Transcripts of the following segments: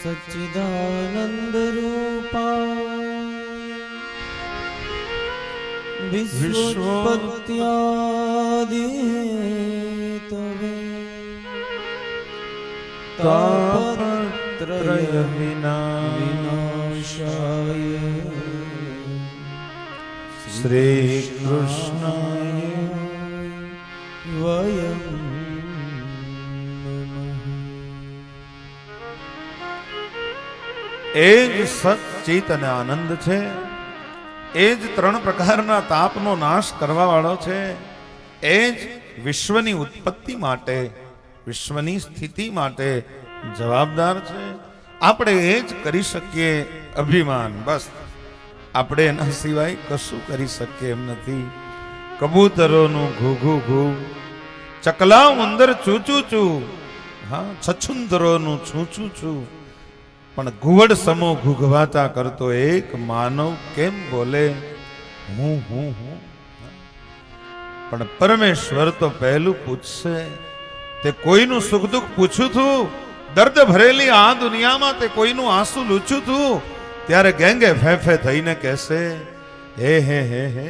सच्चिदानंद रूपा विश्वोत्पत्त्यादि Hathaway तापत्रय विनाशाय श्री कृष्णाय वयम् એ જ સચિત અને આનંદ છે, એ જ ત્રણ પ્રકારના તાપનો નાશ કરવા વાળો છે, એ જ વિશ્વની ઉત્પત્તિ માટે, વિશ્વની સ્થિતિ માટે જવાબદાર છે. આપણે એ જ કરી શકીએ અભિમાન, બસ આપણે એના સિવાય કશું કરી શકીએ એમ નથી. કબૂતરોનું ઘૂ ઘૂ ઘૂ, ચકલા ઉંદર ચૂચું ચૂ, હા છછુંદરોનું છૂચું છું, પણ ઘુવડ સમો ઘૂઘવાતા કરતો એક માનવ કેમ બોલે હું હું હું? પણ પરમેશ્વર તો પહેલું પૂછશે. તે કોઈનું સુખ દુઃખ પૂછ્યું તું? દર્દ ભરેલી આ દુનિયામાં તે કોઈનું આંસુ લૂછ્યું તું? ત્યારે ગેંગે ફેફે થઈને કહેશે હે હે હે હે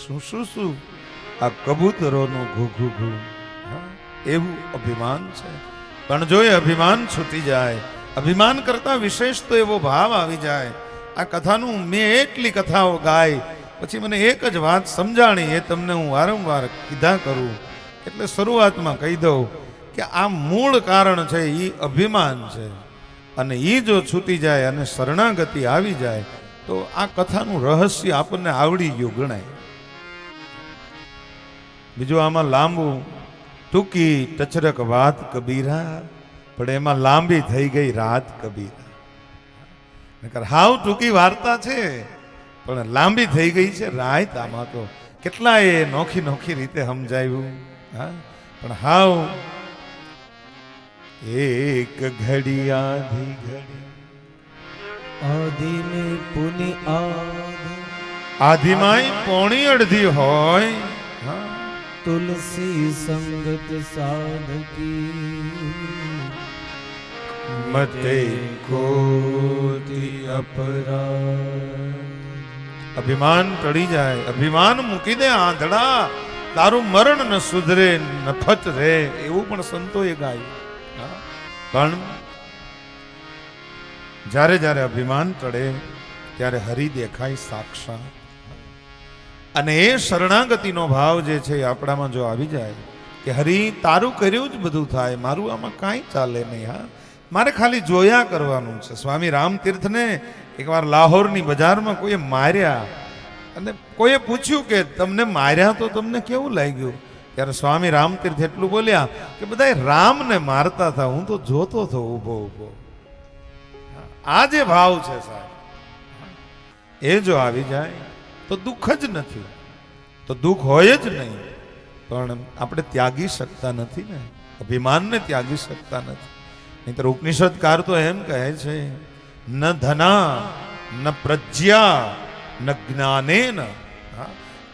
શું શું શું આ કબૂતરોનું ઘૂ ઘૂ ઘૂ. એવું અભિમાન છે. પણ જો એ અભિમાન છૂટી જાય, અભિમાન કરતા વિશેષ તો એવો ભાવ આવી જાય. આ કથાનું મેં એટલી કથાઓ ગાય, પછી મને એક જ વાત સમજાણી, એ તમને હું વારંવાર કીધા કરું. એટલે શરૂઆતમાં કહી દઉં કે આ મૂળ કારણ છે એ અભિમાન છે, અને એ જો છૂટી જાય અને શરણાગતિ આવી જાય તો આ કથાનું રહસ્ય આપણને આવડી ગયું ગણાય. બીજું આમાં લાંબુ ટૂંકી ટચરક વાત કબીરા, પણ એમાં લાંબી થઈ ગઈ રાત કબીરા. હાવ ટૂંકી વાર્તા છે પણ લાંબી થઈ ગઈ છે રાત. આમાં તો કેટલા એ નોખી નોખી રીતે સમજાયું. હા, પણ હાવ એક ઘડી આધી ઘડી आदि में पुनि आदि આધીમાંય પોણી અડધી હોય. હા, तुलसी संगत साधकी મતે કોટી अपराध. અભિમાન ટળી જાય, અભિમાન મૂકી દે આંધળા, તારું મરણ ન સુધરે નફત રે, એવું પણ સંતોએ ગાયું. પણ જ્યારે જ્યારે અભિમાન ટળે ત્યારે હરિ દેખાય સાક્ષાત. અને એ શરણાગતિનો ભાવ જે છે એ આપણામાં જો આવી જાય કે હરિ તારું કર્યું જ બધું થાય, મારું આમાં કાંઈ ચાલે નહીં. હા, મારે ખાલી જોયા કરવાનું છે. સ્વામી રામતીર્થને એકવાર લાહોરની બજારમાં કોઈએ માર્યા, અને કોઈએ પૂછ્યું કે તમને માર્યા તો તમને કેવું લાગ્યું? ત્યારે સ્વામી રામતીર્થ એટલું બોલ્યા કે બધા રામને મારતા હતા, હું તો જોતો હતો ઊભો ઊભો. આ જે ભાવ છે સાહેબ, એ જો આવી જાય તો દુઃખ જ નથી, તો દુઃખ હોય જ નહીં. પણ આપણે ત્યાગી શકતા નથી ને, અભિમાનને ત્યાગી શકતા નથી. નહીંતર ઉપનિષદકાર તો એમ કહે છે ન ધના ન પ્રજ્ઞા ન જ્ઞાનેન.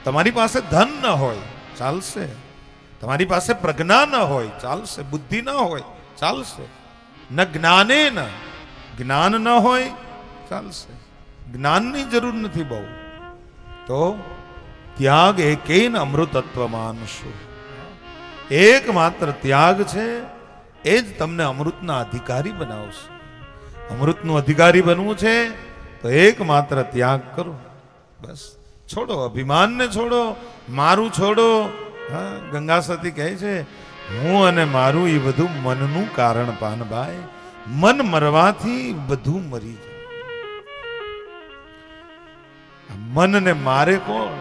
તમારી પાસે ધન ન હોય ચાલશે, તમારી પાસે પ્રજ્ઞા ન હોય ચાલશે, બુદ્ધિ ન હોય ચાલશે, ન જ્ઞાનેન જ્ઞાન ન હોય ચાલશે. જ્ઞાનની જરૂર નથી બહુ, તો ત્યાગ એકેન અમૃતત્વમાનશું. એકમાત્ર ત્યાગ છે એ જ તમને અમૃતના અધિકારી બનાવશે. અમૃતનું અધિકારી બનવું છે તો એકમાત્ર ત્યાગ કરો. બસ છોડો, અભિમાનને છોડો, મારું છોડો. હા, ગંગા સતી કહે છે હું અને મારું એ બધું મનનું કારણ પાનભાઈ. મન મરવાથી બધું મરી જાય. મનને મારે કોણ?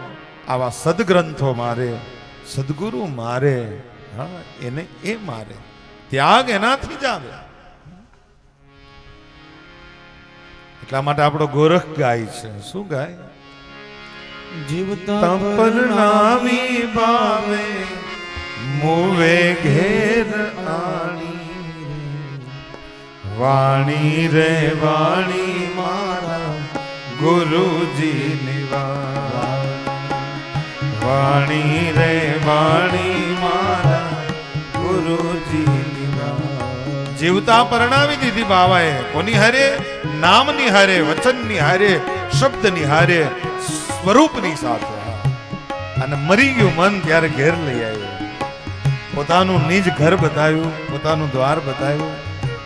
આવા સદગ્રંથો મારે, સદગુરુ મારે. હા, એને એ મારે. ત્યાગ એનાથી જ આવે. એટલા માટે આપણો ગોરખ ગાય છે. શું ગાય? जीवता પરનામી ભાવે મુવે ઘેર આણી, વાણી રે વાણી મારા ગુરુજી નિવાણી, વાણી રે વાણી મારા ગુરુજી નિવાણી. જીવતા પરણાવી દીધી બાવાએ. કોની હારે? નામની હારે, વચનની હારે, શબ્દની હારે, સ્વરૂપની સાથે. અને મરી ગયું મન ત્યારે ઘેર લઈ આવ્યો. પોતાનું નિજ ઘર બતાવ્યું, પોતાનું દ્વાર બતાવ્યું,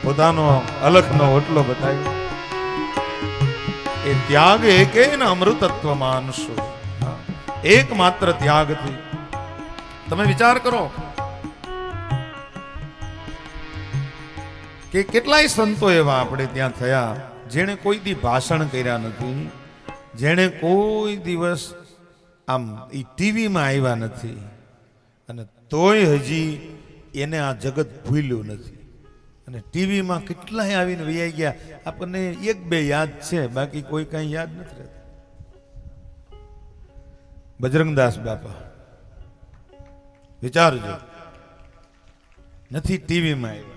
પોતાનો અલખનો ઓટલો બતાવ્યો. એ ત્યાગ એકે અમૃતત્વ માનશું. એકમાત્ર ત્યાગથી તમે વિચાર કરો કે કેટલાય સંતો એવા આપણે ત્યાં થયા જેણે કોઈ દી ભાષણ કર્યા નથી, જેણે કોઈ દિવસ આમ એ ટીવીમાં આવ્યા નથી, અને તોય હજી એને આ જગત ભૂલ્યું નથી. અને ટીવીમાં કેટલાય આવીને વૈયા ગયા, આપણને એક બે યાદ છે, બાકી કોઈ કઈ યાદ નથી રહેતું. બજરંગદાસ બાપા વિચારજો, નથી ટીવીમાં આવ્યા,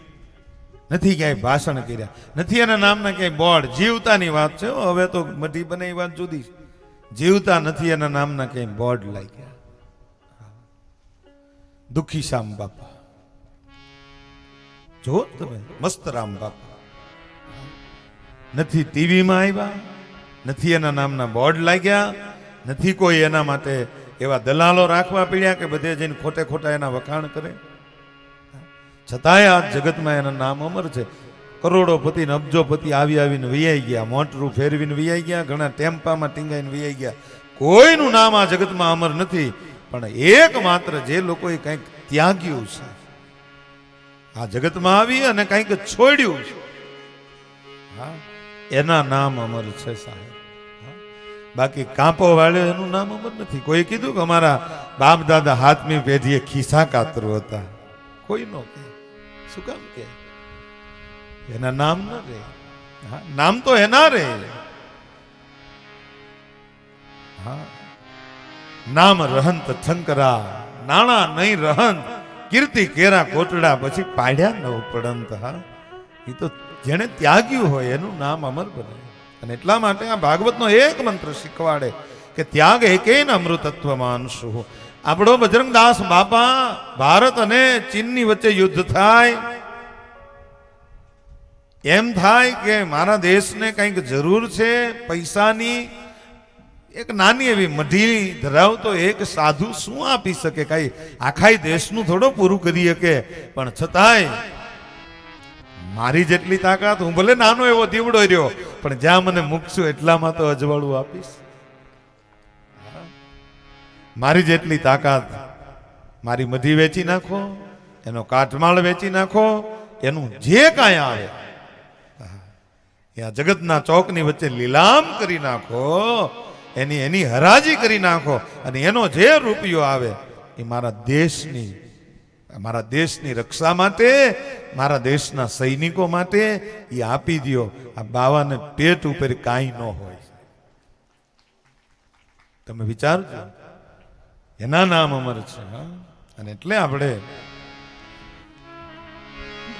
નથી ક્યાંય ભાષણ કર્યા, નથી એના નામના ક્યાંય બોર્ડ. જીવતાની વાત છે, હવે તો મઢી બને એ વાત જુદી છે. જીવતા નથી એના નામના ક્યાંય બોર્ડ લાગ્યા. દુખી શ્યામ બાપા જો તમે, મસ્તરામ બાપા નથી ટીવીમાં આવ્યા, નથી એના નામના બોર્ડ લાગ્યા, નથી કોઈ એના માટે એવા દલાલો રાખવા પડ્યા કે બધે જઈને ખોટે ખોટા એના વખાણ કરે. છતાંય આ જગતમાં એના નામ અમર છે. કરોડોપતિ ને અબજોપતિ આવી આવીને વિયાઈ ગયા, મોટરું ફેરવીને વિયાઈ ગયા, ઘણા ટેમ્પામાં ટીંગાઈને વિયાઈ ગયા. કોઈનું નામ આ જગતમાં અમર નથી, પણ એકમાત્ર જે લોકોએ કંઈક ત્યાગ્યું છે, આ જગતમાં આવી અને કંઈક છોડ્યું છે, હા, એના નામ અમર છે સાહેબ. બાકી કાંપો વાળે એનું નામ અમર નથી. કોઈ કીધું કે અમારા બાપ દાદા હાથમી પેઢીએ ખિસ્સા કાતરો હતા? કોઈ નો કે. શું કામ કે? એના નામ ન રે. હા, નામ તો એના રે. હા, નામ રહંત છંકરા, નાણા નહીં રહંત, કીર્તિ કેરા કોટડા, પછી પાડ્યા નવ પડંત. હા, એ તો જેને ત્યાગ્યું હોય એનું નામ અમર બને. અને એટલા માટે આ ભાગવતનો એક મંત્ર શીખવાડે કે ત્યાગ એકેન અમૃતત્વ માનશું. આપણો બજરંગદાસ બાપા, ભારત અને ચીનની વચ્ચે યુદ્ધ થાય, એમ થાય કે મારા દેશને કંઈક જરૂર છે પૈસાની, એક નાની એવી મઢી ધરાવતો એક સાધુ શું આપી શકે? કઈ આખા દેશનું થોડો પૂરું કરી શકે. પણ છતાંય મારી જેટલી તાકાત, હું ભલે નાનો એવો દીવડો રહ્યો, પણ જ્યાં મને મૂકશું એટલામાં તો અજવાળું આપીશ. મારી જેટલી તાકાત, મારી મઢી વેચી નાખો, એનો કાટમાળ વેચી નાખો, એનું જે કાંઈ આવે આ જગતના ચોકની વચ્ચે લીલામ કરી નાખો, એની હરાજી કરી નાખો, અને એનો જે રૂપિયો આવે એ મારા દેશની રક્ષા માટે, મારા દેશના સૈનિકો માટે એ આપી દો. આ બાવાને પેટ ઉપર કાંઈ ન હોય. તમે વિચારજો, એના નામ અમર છે. અને એટલે આપણે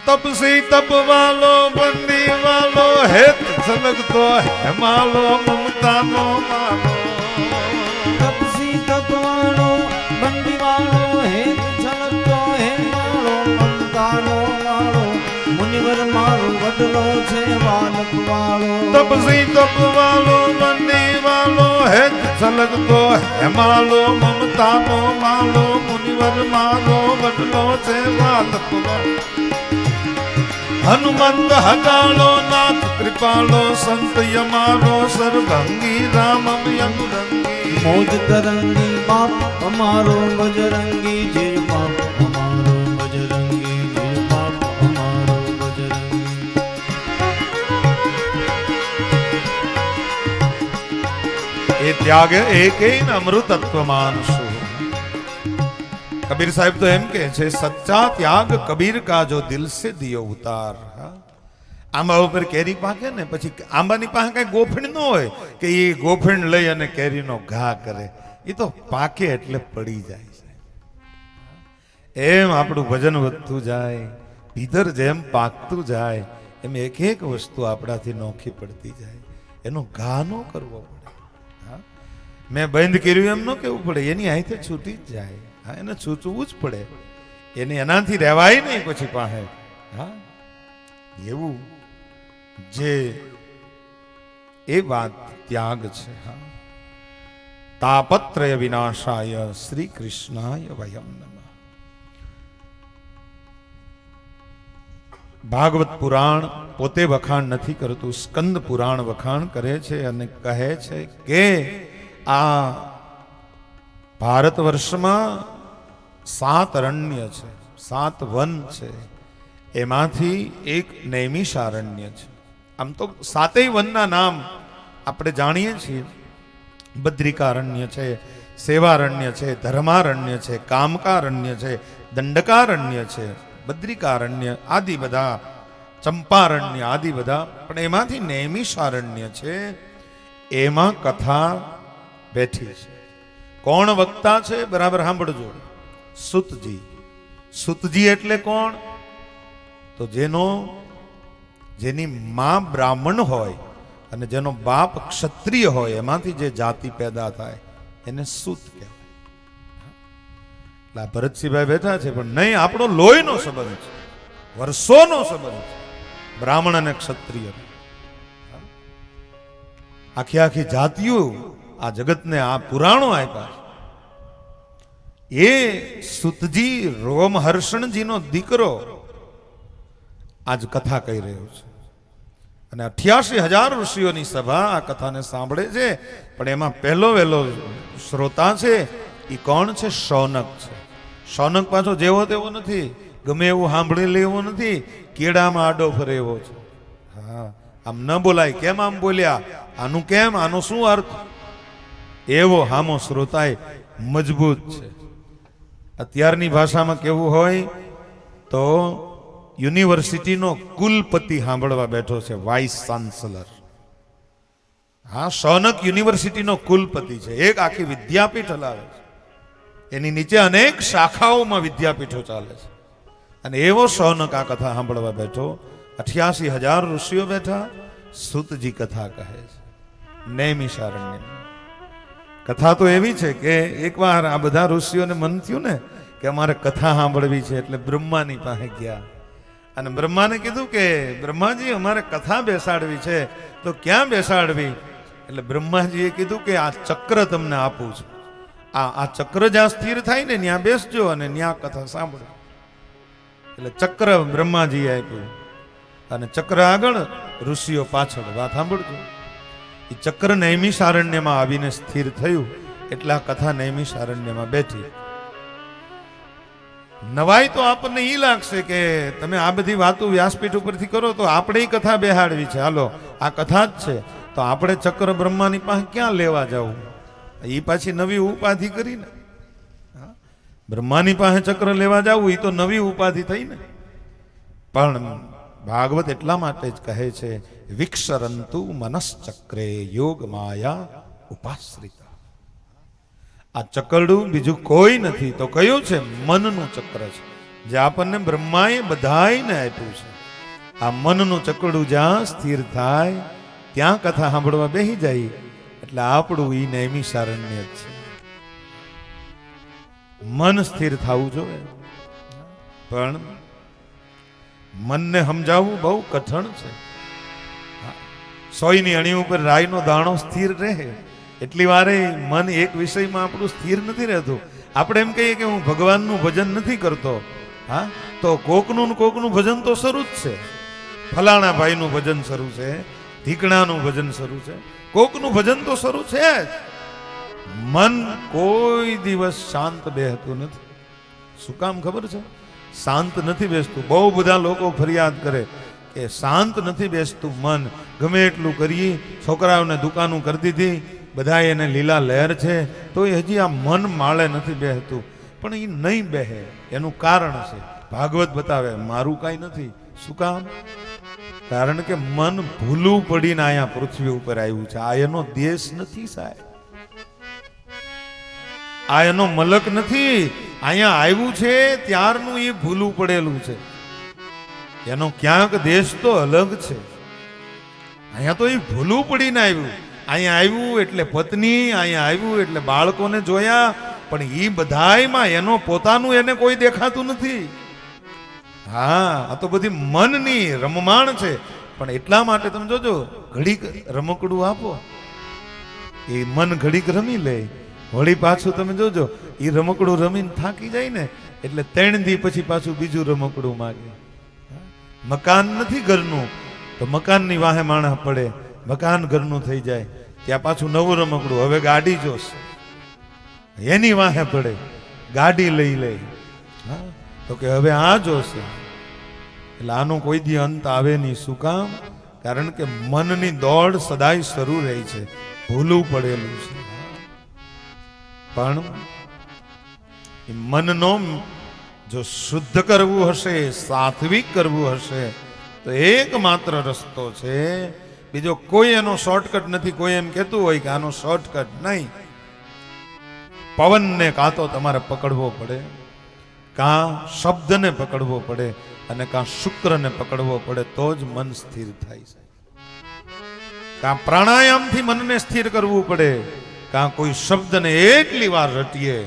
તપસી તપવાલો, બંદી વાલો, હેત છલકતો હેમાલો, મમતાનો માલો. તપસી તપવાળો, બંદી વાળો, હેત છલકતો હેમાળો, મમતાનો માળો, મુનિવર મારો બદલો છે વાલક વાળો. તપસી તપવાલો, બંદી વાલો, હેત છલકતો હેમાલો, મમતાનો માલો, મુનિવર મારો બદલો છે વાલક વાળો. હનુમંત હટાળો, નાથ કૃપાળો, સંત યમારો સર્વંગી, રામ યમરંગી. મોજ તરંગી બાપ અમારો બજરંગી, જે બાપ અમારો બજરંગી, જે બાપ અમારો બજરંગી. એ ત્યાગ એકેન અમૃતત્વ માનશું. કબીર સાહેબ તો એમ કે છે, સચ્ચા ત્યાગ કબીર કા જો દિલ સે દિયો ઉતાર. આંબા ઉપર કેરી પાકે ને પછી આંબાની પાસે કઈ ગોફણ ન હોય કે એ ગોફણ લઈ અને કેરીનો ઘા કરે. એ તો પાકે એટલે પડી જાય છે. એમ આપણું ભજન વધતું જાય, ભીતર જેમ પાકતું જાય, એમ એક એક વસ્તુ આપણાથી નોખી પડતી જાય. એનો ઘા ન કરવો પડે. મેં બંધ કર્યું એમ ન કેવું પડે, એની અહીંથી છૂટી જ જાય. હા, એને છૂટવું જ પડે. એને એનાથી રહેવાય નહીં પછી પાસે. હા, એવું જે એ વાત ત્યાગ છે. હા, તાપત્રય વિનાશાય શ્રી કૃષ્ણાય વયમ નમઃ. ભાગવત પુરાણ પોતે વખાણ નથી કરતું, સ્કંદ પુરાણ વખાણ કરે છે અને કહે છે કે આ ભારત વર્ષમાં 7 અરણ્ય છે, 7 વન છે, એમાંથી એક નૈમિષારણ્ય છે. આમ તો 7 વનના નામ આપણે જાણીએ છીએ. બદ્રિકારણ્ય છે, સેવારણ્ય છે, ધર્મારણ્ય છે, કામકારણ્ય છે, દંડકારણ્ય છે, બદ્રિકારણ્ય આદિ બધા, ચંપારણ્ય આદિ બધા. પણ એમાંથી નૈમિષારણ્ય છે, એમાં કથા બેઠી છે. કોણ વક્તા છે? બરાબર સાંભળજો. સુતજી. સુતજી એટલે કોણ? તો જેની માં બ્રાહ્મણ હોય અને જેનો બાપ ક્ષત્રિય હોય, એમાંથી જે જાતિ પેદા થાય એને સૂત કહેવાય. એટલે ભરતસિંહભાઈ બેઠા છે, પણ નહીં, આપણો લોહીનો સંબંધ છે, વર્ષોનો સંબંધ છે બ્રાહ્મણ અને ક્ષત્રિય. આખી આખી જાતિઓ આ જગતને આ પુરાણો આપ્યા. એ સુતજી રોમહર્ષણજીનો દીકરો આજ કથા કહી રહ્યો છે. અને 88,000 ઋષિઓની સભા આ કથાને સાંભળે છે. પણ એમાં પહેલો વહેલો શ્રોતા છે એ કોણ છે? શૌનક છે. શૌનક પાછો જેવો તેવો નથી, ગમે એવું સાંભળી લે એવો નથી, કેળામાં આડો ફરે એવો છે. હા, આમ ન બોલાય, કેમ આમ બોલ્યા, આનું કેમ, આનો શું અર્થ, એવો હામો શ્રોતાય મજબૂત છે. અત્યારની ભાષામાં કેવું હોય તો યુનિવર્સિટીનો કુલપતિ સાંભળવા બેઠો છે, વાઇસ ચાન્સલર. હા, શૌનક યુનિવર્સિટીનો કુલપતિ છે, એક આખી વિદ્યાપીઠ હલાવે છે, એની નીચે અનેક શાખાઓમાં વિદ્યાપીઠો ચાલે છે. અને એવો શૌનક આ કથા સાંભળવા બેઠો. 88,000 ઋષિઓ બેઠા, સુતજી કથા કહે છે. નૈમિષારણ્ય કથા તો એવી છે કે એકવાર આ બધા ઋષિઓને મન થયું ને કે અમારે કથા સાંભળવી છે, એટલે બ્રહ્માની પાસે ગયા અને બ્રહ્માને કીધું કે બ્રહ્માજી અમારે કથા બેસાડવી છે, તો ક્યાં બેસાડવી? એટલે બ્રહ્માજીએ કીધું કે આ ચક્ર તમને આપું છું, આ ચક્ર જ્યાં સ્થિર થાય ને ત્યાં બેસજો અને ત્યાં કથા સાંભળો. એટલે ચક્ર બ્રહ્માજીએ આપ્યું અને ચક્ર આગળ, ઋષિઓ પાછળ. વાત સાંભળજો. એ ચક્ર નૈમિષારણ્યમાં આવીને સ્થિર થયું એટલે આ કથા નૈમિષારણ્યમાં બેઠી. નવાઈ તો આપણને એ લાગશે કે તમે આ બધી વાતો વ્યાસપીઠ ઉપરથી કરો, તો આપણે કથા બેહાડવી છે, હાલો આ કથા જ છે, તો આપણે ચક્ર બ્રહ્માની પાસે ક્યાં લેવા જવું? એ પાછી નવી ઉપાધિ કરીને. બ્રહ્માની પાસે ચક્ર લેવા જવું એ તો નવી ઉપાધિ થઈ ને. પણ ભાગવત એટલા માટે જ કહે છે, વિક્ષરંતુ મનશ્ચક્રે યોગ માયા ઉપાશ્રિતા. આ ચકરડું બીજું કોઈ નથી, તો કયું છે? મનનું ચક્ર છે, જે આપણને બ્રહ્માએ બધાઈને આપ્યું છે. આ મનનું ચકરડું જ્યાં સ્થિર થાય ત્યાં કથા સાંભળવા બેસી જાય એટલે આપણું ઈ નૈમિષારણ્ય જ છે. મન સ્થિર થવું જોઈએ, પણ મનને સમજાવવું બહુ કઠણ છે. સોયની અણી ઉપર રાઈનો દાણો સ્થિર રહે એટલી વારે મન એક વિષયમાં આપણું સ્થિર નથી રહેતું. આપણે એમ કહીએ કે હું ભગવાનનું ભજન નથી કરતો, હા, તો કોકનું ભજન તો શરૂ જ છે. ફલાણા ભાઈનું ભજન શરૂ છે, ઢીકણાનું ભજન શરૂ છે, કોકનું ભજન તો શરૂ છે જ. મન કોઈ દિવસ શાંત બેસતું નથી. શું કામ ખબર છે? શાંત નથી બેસતું. બહુ બધા લોકો ફરિયાદ કરે કે શાંત નથી બેસતું મન, ગમે એટલું કરીએ, છોકરાઓને દુકાનું કરી દીધી, બધા એને લીલા લહેર છે, તો એ હજી આ મન માળે નથી બેસતું. પણ એ નહીં બેહે એનું કારણ છે, ભાગવત બતાવે, મારું કાંઈ નથી. શું કામ? કારણ કે મન ભૂલું પડીને અહીંયા પૃથ્વી ઉપર આવ્યું છે. આ એનો દેશ નથી સાહેબ, આ એનો મલક નથી. અહીંયા આવ્યું છે ત્યારનું એ ભૂલું પડેલું છે. એનો ક્યાંક દેશ તો અલગ છે. અહીંયા તો એ ભૂલું પડીને આવ્યું. અહીંયા આવ્યું એટલે પત્ની, અહીંયા આવ્યું એટલે બાળકોને જોયા, પણ એ બધાયમાં એનો પોતાનું એને કોઈ દેખાતું નથી. હા, આ તો બધી મનની રમમાણ છે. પણ એટલા માટે તમે જોજો, ઘડીક રમકડું આપો, એ મન ઘડીક રમી લે, વળી પાછું તમે જોજો એ રમકડું રમીને થાકી જાય ને એટલે 3 દી પછી પાછું બીજું રમકડું માગે. મકાન નથી ઘરનું તો મકાનની વાહે માણસ પડે, મકાન ઘરનું થઈ જાય ત્યાં પાછું નવું રમકડું, હવે ગાડી જોશે એની વાહે પડે, ગાડી લઈ લે. હા, તો કે હવે આ જોશે. એટલે આનું કોઈ દી અંત આવે નહીં. શું કામ? કારણ કે મનની દોડ સદાય શરૂ રહી છે, ભૂલું પડેલું છે. પણ એ મનનો જો શુદ્ધ કરવું હશે, સાત્વિક કરવું હશે તો એકમાત્ર રસ્તો છે, બીજો કોઈ એનો શોર્ટકટ નથી. કોઈ એમ કહેતું હોય કે આનો શોર્ટકટ નહીં. પવનને કાં તો તમારે પકડવો પડે, કાં શબ્દને પકડવો પડે, અને કાં શુક્રને પકડવો પડે, તો જ મન સ્થિર થાય છે. કાં પ્રાણાયામથી મનને સ્થિર કરવું પડે, કાં કોઈ શબ્દને એટલી વાર રટીએ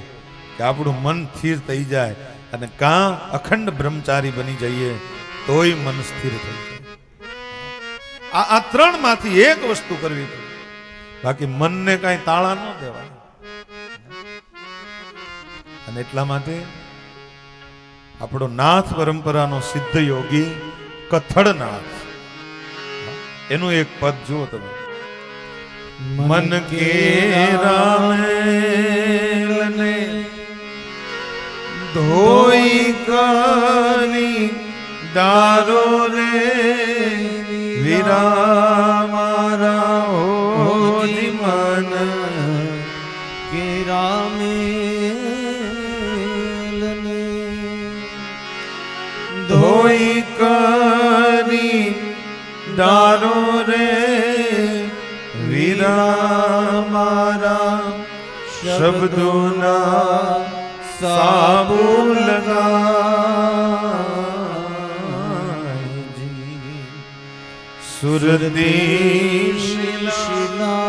કે આપણું મન સ્થિર થઈ જાય, અને કાં અખંડ બ્રહ્મચારી બની જઈએ તોય મન સ્થિર થઈ જાય. આ 3 માંથી એક વસ્તુ કરવી પડે, બાકી મનને કાંઈ તાળા ન દેવાય. અને એટલા માટે આપણો નાથ પરંપરાનો સિદ્ધ યોગી કથળનાથ, એનું એક પદ જુઓ તમે. મન કેરા મેલને ધોઈ કરી ડારો રે વીરા મારા હોજી મન કેરા મેલને ધોઈ કરી ડારો રે વીરા મારા શબ્દોના સાબુ લગાજી સુરતી શિલા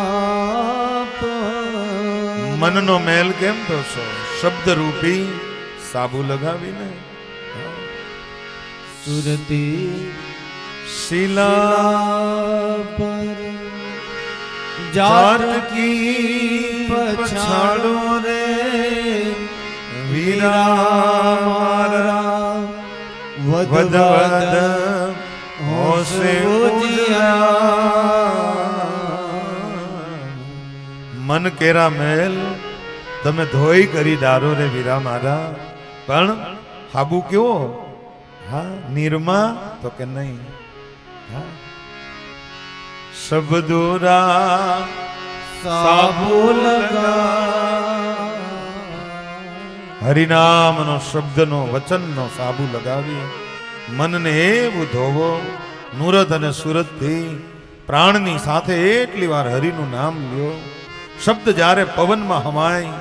મનનો મેલ કેમ થશો? શબ્દ રૂપી સાબુ લગાવીને. સુરતી શિલા પર જાત કી પછાડો રે વીરા મારા વદ વદ હોશે મન કેરા મેલ તમે ધોઈ કરી ડારો રે વીરા મારા. પણ હાબુ કેવો? હા, નિરમા તો કે નહીં. હા, શબ્દોરા સાબુ લગા, હરિનામનો શબ્દનો વચનનો સાબુ લગાવી મનને એવું ધોવો. નુરત અને સુરતથી પ્રાણની સાથે એટલી વાર હરિનું નામ લ્યો. શબ્દ જ્યારે પવનમાં હમાય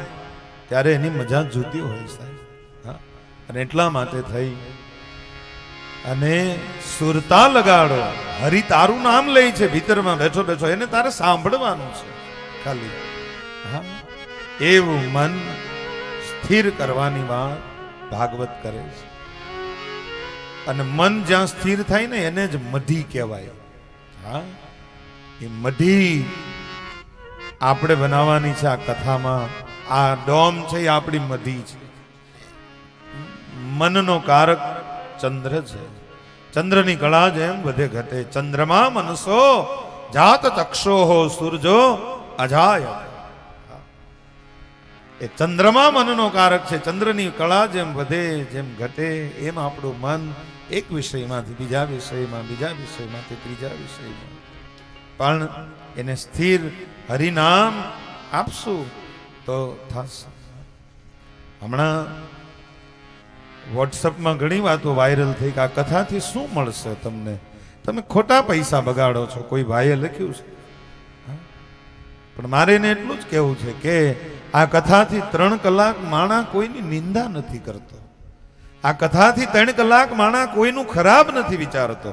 ત્યારે એની મજા જુદી હોય સાહેબ. હા, અને એટલા માટે થઈ અને સુરતા લગાડો. હરિ તારું નામ લે છે ભીતરમાં બેઠો બેઠો, એને તારે સાંભળવાનું છે ખાલી. હા, એવું મન સ્થિર કરવાની વાત ભાગવત કરે છે. અને મન જ્યાં સ્થિર થાય ને એને જ મઢી કહેવાય. હા, એ મઢી આપણે બનાવવાની છે આ કથામાં. આ ડોમ છે એ આપણી મઢી છે. મનનો કારક ચંદ્ર છે. ચંદ્રની કળા જેમ વધે ઘટે. ચંદ્રમા મનસો જાત ચક્ષોહો સૂરજો અજાય. એ ચંદ્રમા મનનો કારક છે. ચંદ્રની કળા જેમ વધે જેમ ઘટે એમ આપણું મન એક વિષયમાંથી બીજા વિષયમાં, બીજા વિષયમાંથી ત્રીજા વિષયમાં. પણ એને સ્થિર હરિનામ આપશું તો થશે. હમણાં વોટ્સઅપમાં ઘણી વાતો વાયરલ થઈ કે આ કથાથી શું મળશે તમને, તમે ખોટા પૈસા બગાડો છો, કોઈ ભાઈએ લખ્યું છે. પણ મારે એને એટલું જ કહેવું છે કે આ કથાથી 3 કલાક માણા કોઈની નિંદા નથી કરતો. આ કથાથી 3 કલાક માણા કોઈનું ખરાબ નથી વિચારતો.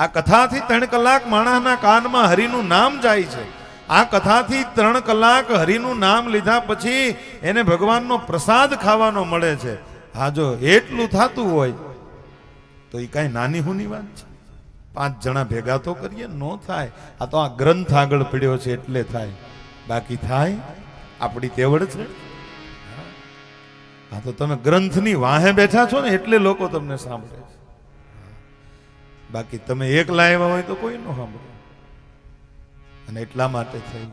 આ કથાથી 3 કલાક માણાના કાનમાં હરિનું નામ જાય છે. આ કથાથી 3 કલાક હરિનું નામ લીધા પછી એને ભગવાનનો પ્રસાદ ખાવાનો મળે છે. હા, જો એટલું થતું હોય તો એ કાંઈ નાની હુની વાત છે? 5 જણા ભેગા તો કરીએ, નો થાય. આ તો આ ગ્રંથ આગળ પડ્યો છે એટલે થાય, બાકી થાય આપણી તેવડ છે. હા, તો તમે ગ્રંથની વાહે બેઠા છો ને એટલે લોકો તમને સાંભળે છે, બાકી તમે એકલા આવ્યા હોય તો કોઈ ન સાંભળે. અને એટલા માટે થઈ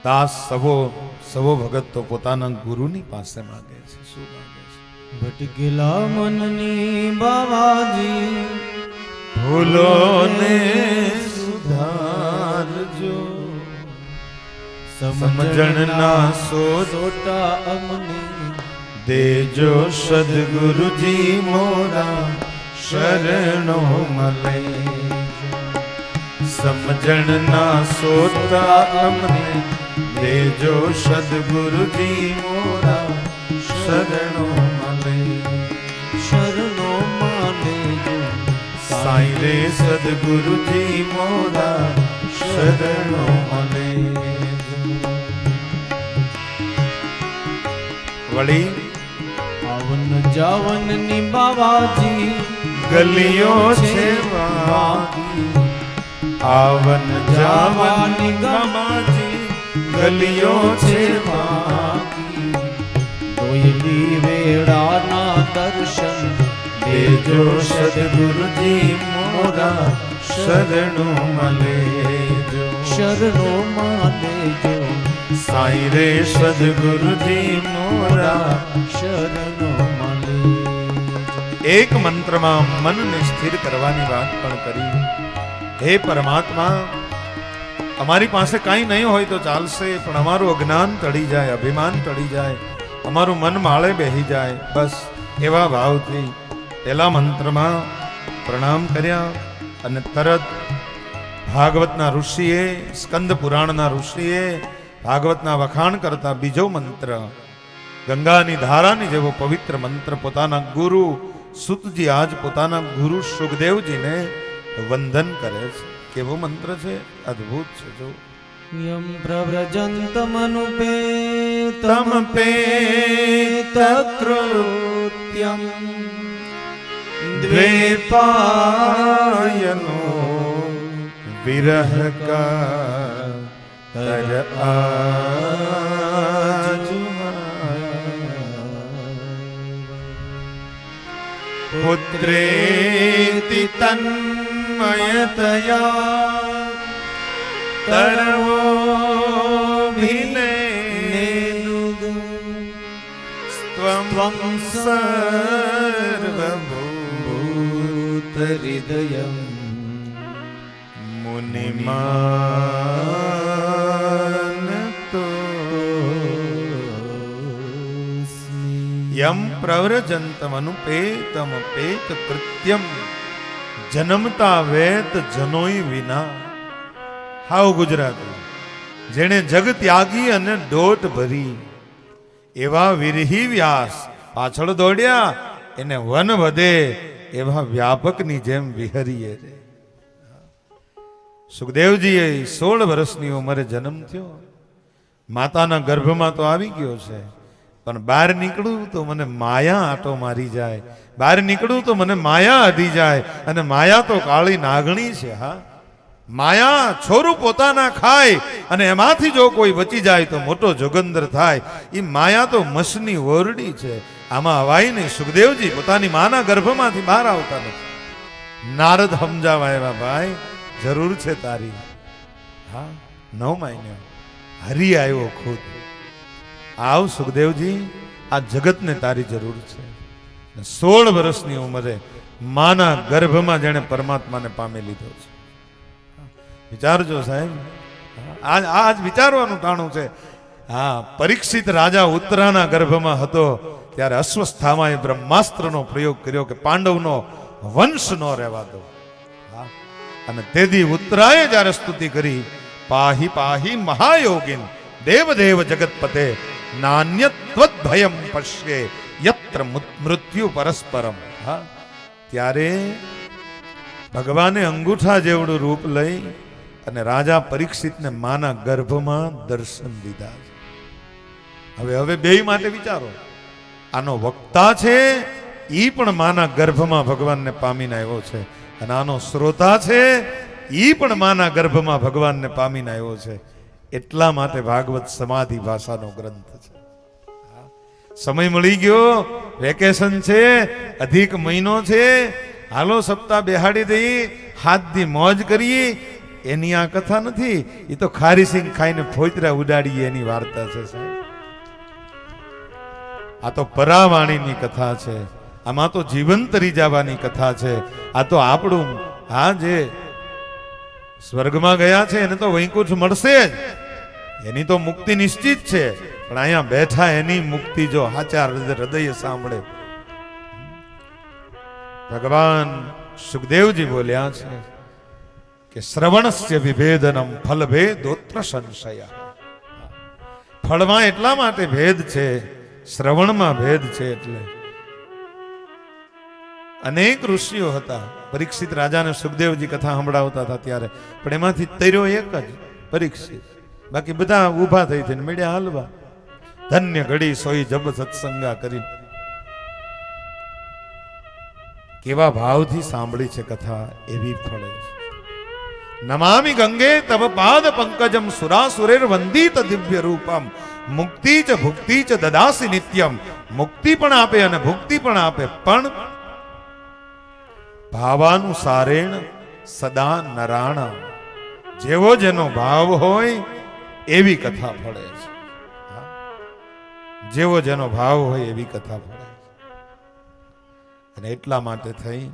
દાસ સવો ભગત તો પોતાના ગુરુની પાસે માંગે છે. શું માંગે છે? ભટકેલા મનની બાવાજી ભૂલો ને સુધારજો, સમજણના સોટા અમને દેજો સદગુરુજી મોરા શરણો મળે. સમજણના સોતા અમને દેજો સદગુરુજી મોરા શરણો મળે. શરણો માને સાઈ રે સદગુરુજી મોરા શરણો મળે. વળી આવન જાવન ની બાવાજી ગલીઓ છે વાગી, આવન જાવાની ગમાજી ગલીઓ છે વાગી. દોયલી વેળાના દર્શન દેજો સદગુરુજી મોરા શરણો મળે. શરણો માને સાઈ રે સદગુરુજી મોરા શરણો માને. એક મંત્રમાં મનને સ્થિર કરવાની વાત પણ કરી. હે પરમાત્મા, અમારી પાસે કાંઈ નહીં હોય તો ચાલશે, પણ અમારું અજ્ઞાન ટળી જાય, અભિમાન ટળી જાય, અમારું મન માળે બેહી જાય, બસ એવા ભાવથી પહેલા મંત્રમાં પ્રણામ કર્યા. અને તરત ભાગવતના ઋષિએ, સ્કંદ પુરાણના ઋષિએ ભાગવતના વખાણ કરતા બીજો મંત્ર, ગંગાની ધારાની જેવો પવિત્ર મંત્ર પોતાના ગુરુ સુતજી આજ પોતાના ગુરુ સુખદેવજીને વંદન કરે છે. કેવો મંત્ર છે, અદ્ભુત છે. જો યમ પ્રવ્રજંતમનુપે તમ પેત કૃત્યમ દ્વેપાયનો વિરહ કા તર પુત્રેતિ તન્મયતયા તરવો ભિને સ્ત્વં સર્વભૂત હૃદયમ મુનિમાન તો યમ પ્રવ્રજંતમ અનુપેતમ પેત કૃત્યમ જન્મતા વેત જનોય વિના. હાવ ગુજરાતી. જેણે જગ ત્યાગી અને દોટ ભરી એવા વિરહી વ્યાસ પાછળ દોડ્યા, એને વન વધે એવા વ્યાપકની જેમ વિહરીએ રે. સુખદેવજીએ 16 વર્ષની ઉંમરે જન્મ થયો. માતાના ગર્ભમાં તો આવી ગયો છે, પણ બહાર નીકળું તો મને માયા આટો મારી જાય, બહાર નીકળું તો મને માયા અડી જાય. અને માયા તો કાળી નાગણી છે. હા, માયા છોરું પોતાના ખાય અને એમાંથી જો કોઈ બચી જાય તો મોટો જોગંદર થાય. એ માયા તો મસની ઓરડી છે, આમાં હવાય નહીં. સુખદેવજી પોતાની માના ગર્ભમાંથી બહાર આવતા નથી. નારદ સમજાવા આવ્યા, ભાઈ જરૂર છે તારી. હા, 9 મહિના હરી આવ્યો ખુદ. આવ સુખદેવજી, આ જગતને તારી જરૂર છે. 16 વર્ષની ઉંમરે માના ગર્ભમાં જેણે પરમાત્માને પામી લીધો છે. વિચારજો સાહેબ, આજ વિચારવાનું ટાણું છે. હા, પરીક્ષિત રાજા ઉત્તરાના ગર્ભમાં હતો ત્યારે અશ્વસ્થામાએ બ્રહ્માસ્ત્રનો પ્રયોગ કર્યો કે પાંડવનો વંશ ન રહેવા દો. હા, અને તેથી ઉત્તરાએ જ્યારે સ્તુતિ કરી, પાહી પાહી મહાયોગીન દેવદેવ જગતપતે નાન્યત્વદ ભયમ પશ્યે યત્ર મૃત્યુ પરસ્પરમ. હા, ત્યારે ભગવાને અંગૂઠા જેવડું રૂપ લઈ અને રાજા પરીક્ષિતને માના ગર્ભમાં દર્શન દીધા. હવે બેય માટે વિચારો, આનો વક્તા છે ઈ પણ માના ગર્ભમાં ભગવાનને પામીને આવ્યો છે અને આનો શ્રોતા છે ઈ પણ માના ગર્ભમાં ભગવાનને પામીને આવ્યો છે. એટલા માટે ભાગવત સમાધિ ભાષાનો ગ્રંથ છે. સમય મળી ગયો, વેકેશન છે, અધિક મહિનો છે, હાલો સપ્તાહ બેહાડી દઈ, હાથથી મોજ કરીએ. એની આ કથા નથી, એ તો ખારી સિંગ ખાઈને ફોતરા ઉડાડીએ એની વાર્તા છે સાહેબ. આ તો પરાવાણીની કથા છે, આમાં તો જીવન તરી જવાની કથા છે. આ તો આપણું હા જે સ્વર્ગમાં ગયા છે એને તો વૈકુંઠ મળશે જ, એની તો મુક્તિ નિશ્ચિત છે. પણ અહીંયા બેઠા એની મુક્તિ જો હાચા હૃદય સાંભળે. ભગવાન સુખદેવજી બોલ્યા છે કે શ્રવણસ્ય વિભેદનમ ફલ ભેદોત્ર સંશય. ફળમાં એટલા માટે ભેદ છે, શ્રવણમાં ભેદ છે. એટલે અનેક ઋષિઓ હતા. પરીક્ષિત રાજાને સુખદેવજી કથા સંભળાવતા હતા ત્યારે, પણ એમાંથી તર્યો એક જ પરીક્ષિત, બાકી બધા ઊભા થઈ થઈને મળ્યા હાલવા. ધન્ય ઘડી સોઈ જબ સત્સંગા કરી. કેવા ભાવથી સાંભળી છે કથા એવી ફળે છે. નમામિ ગંગે તવ પાદ પંકજમ સુરાસુરેર વંદિત દિવ્ય રૂપમ મુક્તિ ચ ભુક્તિ ચ દદાસી નિત્યમ. મુક્તિ પણ આપે અને ભુક્તિ પણ આપે, પણ ભાવાનુસારેણ સદા નરાણા. જેવો જેનો ભાવ હોય એવી કથા ફળે છે. જેવો જેનો ભાવ હોય એવી કથા ફળે છે. અને એટલા માટે થઈ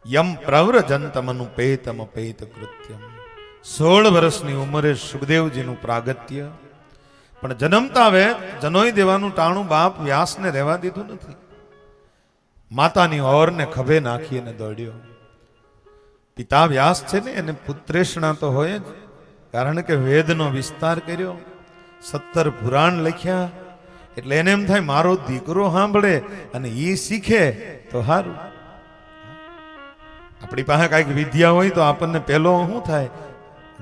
યમ પ્રવ્રજંતમનુપેતમ પેત કૃત્યમ. 16 વર્ષની ઉંમરે સુખદેવજીનું પ્રાગટ્ય. પણ જન્મતા વે જનોઈ દેવાનું ટાણું બાપ વ્યાસને રહેવા દીધું નથી. માતાની ઓરને ખભે નાખી અને દોડ્યો. પિતા વ્યાસ છે ને એને પુત્રેષણા તો હોય જ, કારણ કે વેદનો વિસ્તાર કર્યો, 17 પુરાણ લખ્યા. એટલે એને એમ થાય મારો દીકરો સાંભળે અને એ શીખે તો સારું. આપણી પાસે કાંઈક વિદ્યા હોય તો આપણને પહેલો શું થાય,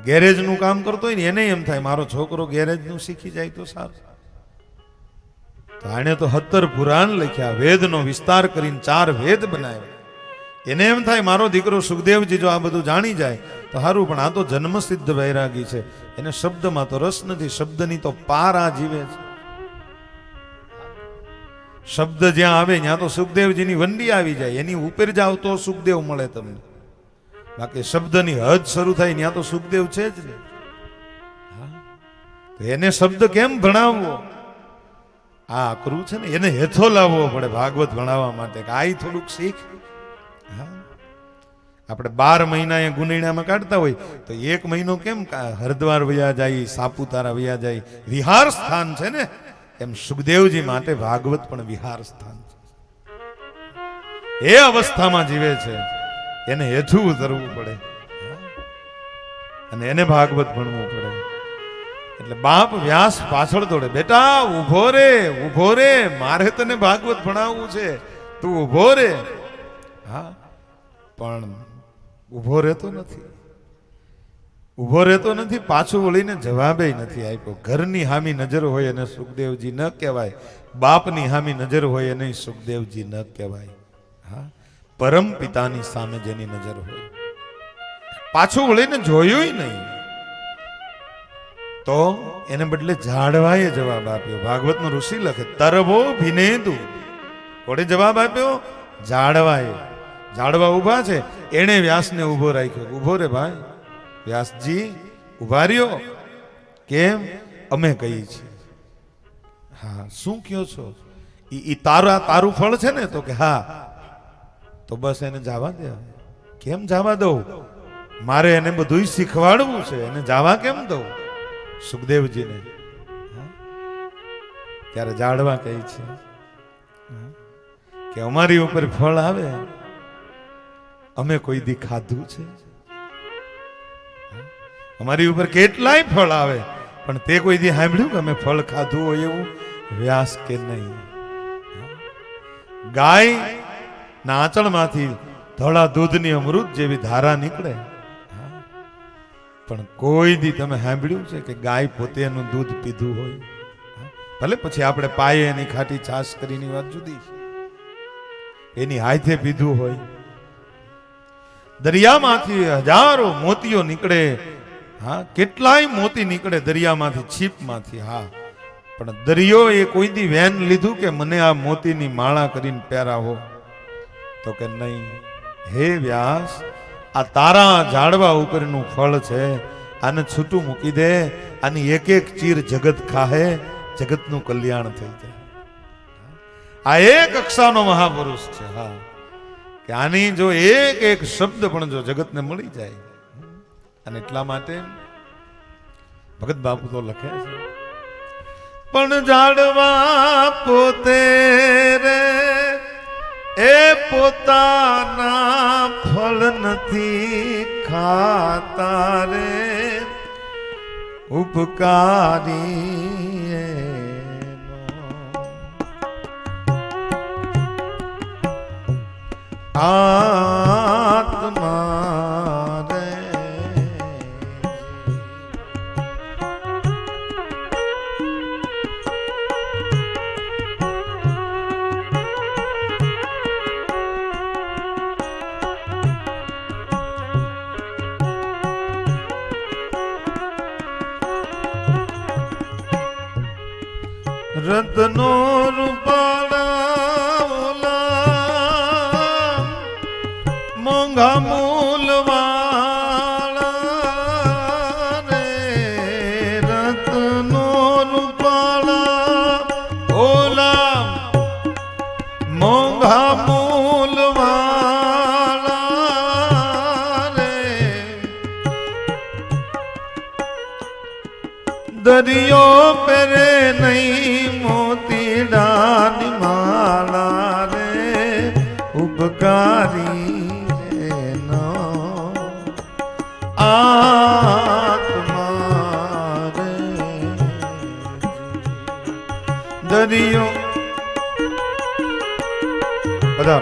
ગેરેજનું કામ કરતો હોય ને એને એમ થાય મારો છોકરો ગેરેજનું શીખી જાય તો સારું. તો આણે તો 17 પુરાણ લખ્યા, વેદનો વિસ્તાર કરીને 4 વેદ બનાવ્યા. એને એમ થાય મારો દીકરો સુખદેવજી જો આ બધું જાણી જાય તો સારું. પણ આ તો જન્મસિદ્ધ વૈરાગી છે, એને શબ્દમાં તો રસ નથી. શબ્દની તો પાર આ જીવે છે. શબ્દ જ્યાં આવે ત્યાં તો સુખદેવજીની વંડી આવી જાય. એની ઉપર જાવ તો સુખદેવ મળે તમને, બાકી શબ્દની હદ શરૂ થાય ત્યાં તો સુખદેવ છે જ ને. એને શબ્દ કેમ ભણાવવો? આ આકરું છે ને, એને હેથો લાવવો પડે ભાગવત ભણાવવા માટે. આ થોડુંક શીખ. આપણે 12 મહિના એ ગુનેડામાં કાઢતા હોય તો 1 મહિનો કેમ હરિદ્વાર વયા જાય, સાપુતારા વયા જાય, વિહાર સ્થાન છે ને. એમ સુખદેવજી માટે ભાગવત પણ વિહાર સ્થાન છે. એ અવસ્થામાં જીવે છે, એને હેઠું ઉતરવું પડે અને એને ભાગવત ભણવું પડે. એટલે બાપ વ્યાસ પાછળ દોડે, બેટા ઉભો રે, ઉભો રે, મારે તને ભાગવત ભણાવવું છે, તું ઉભો રે. હા, પણ ઉભો રહેતો નથી. ઉભો રહેતો નથી, પાછું વળીને જવાબે નથી આપ્યો. ઘરની હામી નજર હોય એને સુખદેવજી ન કહેવાય, બાપની હામી નજર હોય એને સુખદેવજી ન કહેવાય. હા, પરમ પિતાની સામે જેની નજર હોય, પાછું વળીને જોયું નહીં તો એને બદલે ઝાડવાએ જવાબ આપ્યો. ભાગવતનો ઋષિ લખે તરવો ભિનેદુ, કોણે જવાબ આપ્યો? ઝાડવાએ. ઝાડવા ઊભા છે, એને વ્યાસને ઊભો રાખ્યો. ઊભો રે ભાઈ વ્યાસજી, ઉભા રહ્યો. કેમ? અમે કહી છીએ. હા, શું કયો છો? ઈ તારું ફળ છે ને? તો કે હા. તો બસ એને જવા દે. કેમ જવા દઉં? મારે એને બધું શીખવાડવું છે, એને જવા કેમ દઉં? સુખદેવજીને. ત્યારે ઝાડવા કહે છે કે અમારી ઉપર ફળ આવે અમે કોઈ દી ખાધું છે? અમારી ઉપર કેટલાય ફળ આવે પણ તે કોઈ દી સાંભળ્યું કે અમે ફળ ખાધું હોય એવું? વ્યાસ કે નહીં. ગાય ના આંચળમાંથી ધોળા દૂધની અમૃત જેવી ધારા નીકળે, પણ કોઈ દી તમે સાંભળ્યું છે કે ગાય પોતે એનું દૂધ પીધું હોય? ભલે પછી આપણે પાયે એની ખાટી છાશ કરીને વાત જુદી છે, એની હાથે પીધું હોય. દરિયામાંથી હજારો મોતીઓ નીકળે, હા, કેટલાય મોતી નીકળે દરિયામાંથી, છીપમાંથી, હા, પણ દરિયો એ કોઈ દી વેન લીધું કે મને આ મોતીની માળા કરીને પહેરાવો? તો કે નહીં. હે વ્યાસ, આ તારા ઝાડવા ઉપરનું ફળ છે, આને છૂટું મૂકી દે, આની એક એક ચીર જગત ખાહે, જગતનું કલ્યાણ થઈ જાય. આ એક કક્ષાનો મહાપુરુષ છે, હા, કે આની જો એક એક શબ્દ પણ જો જગતને મળી જાય. અને એટલા માટે ભગત બાપુ તો લખે છે, પણ ઝાડવા પોતે રે એ પોતાના ફળ નથી ખાતા રે, ઉપકારી આત્મા રે. રત્નો રૂપાળા મોંઘા મૂલવાળા રે, રત્નો રૂપાળા ઓલા મોંઘા મૂલવાળા રે, દરિયો પેરે નહીં મોતીડાની માળા રે, ઉપકારી નો આત્મા રે. દરિયો બધા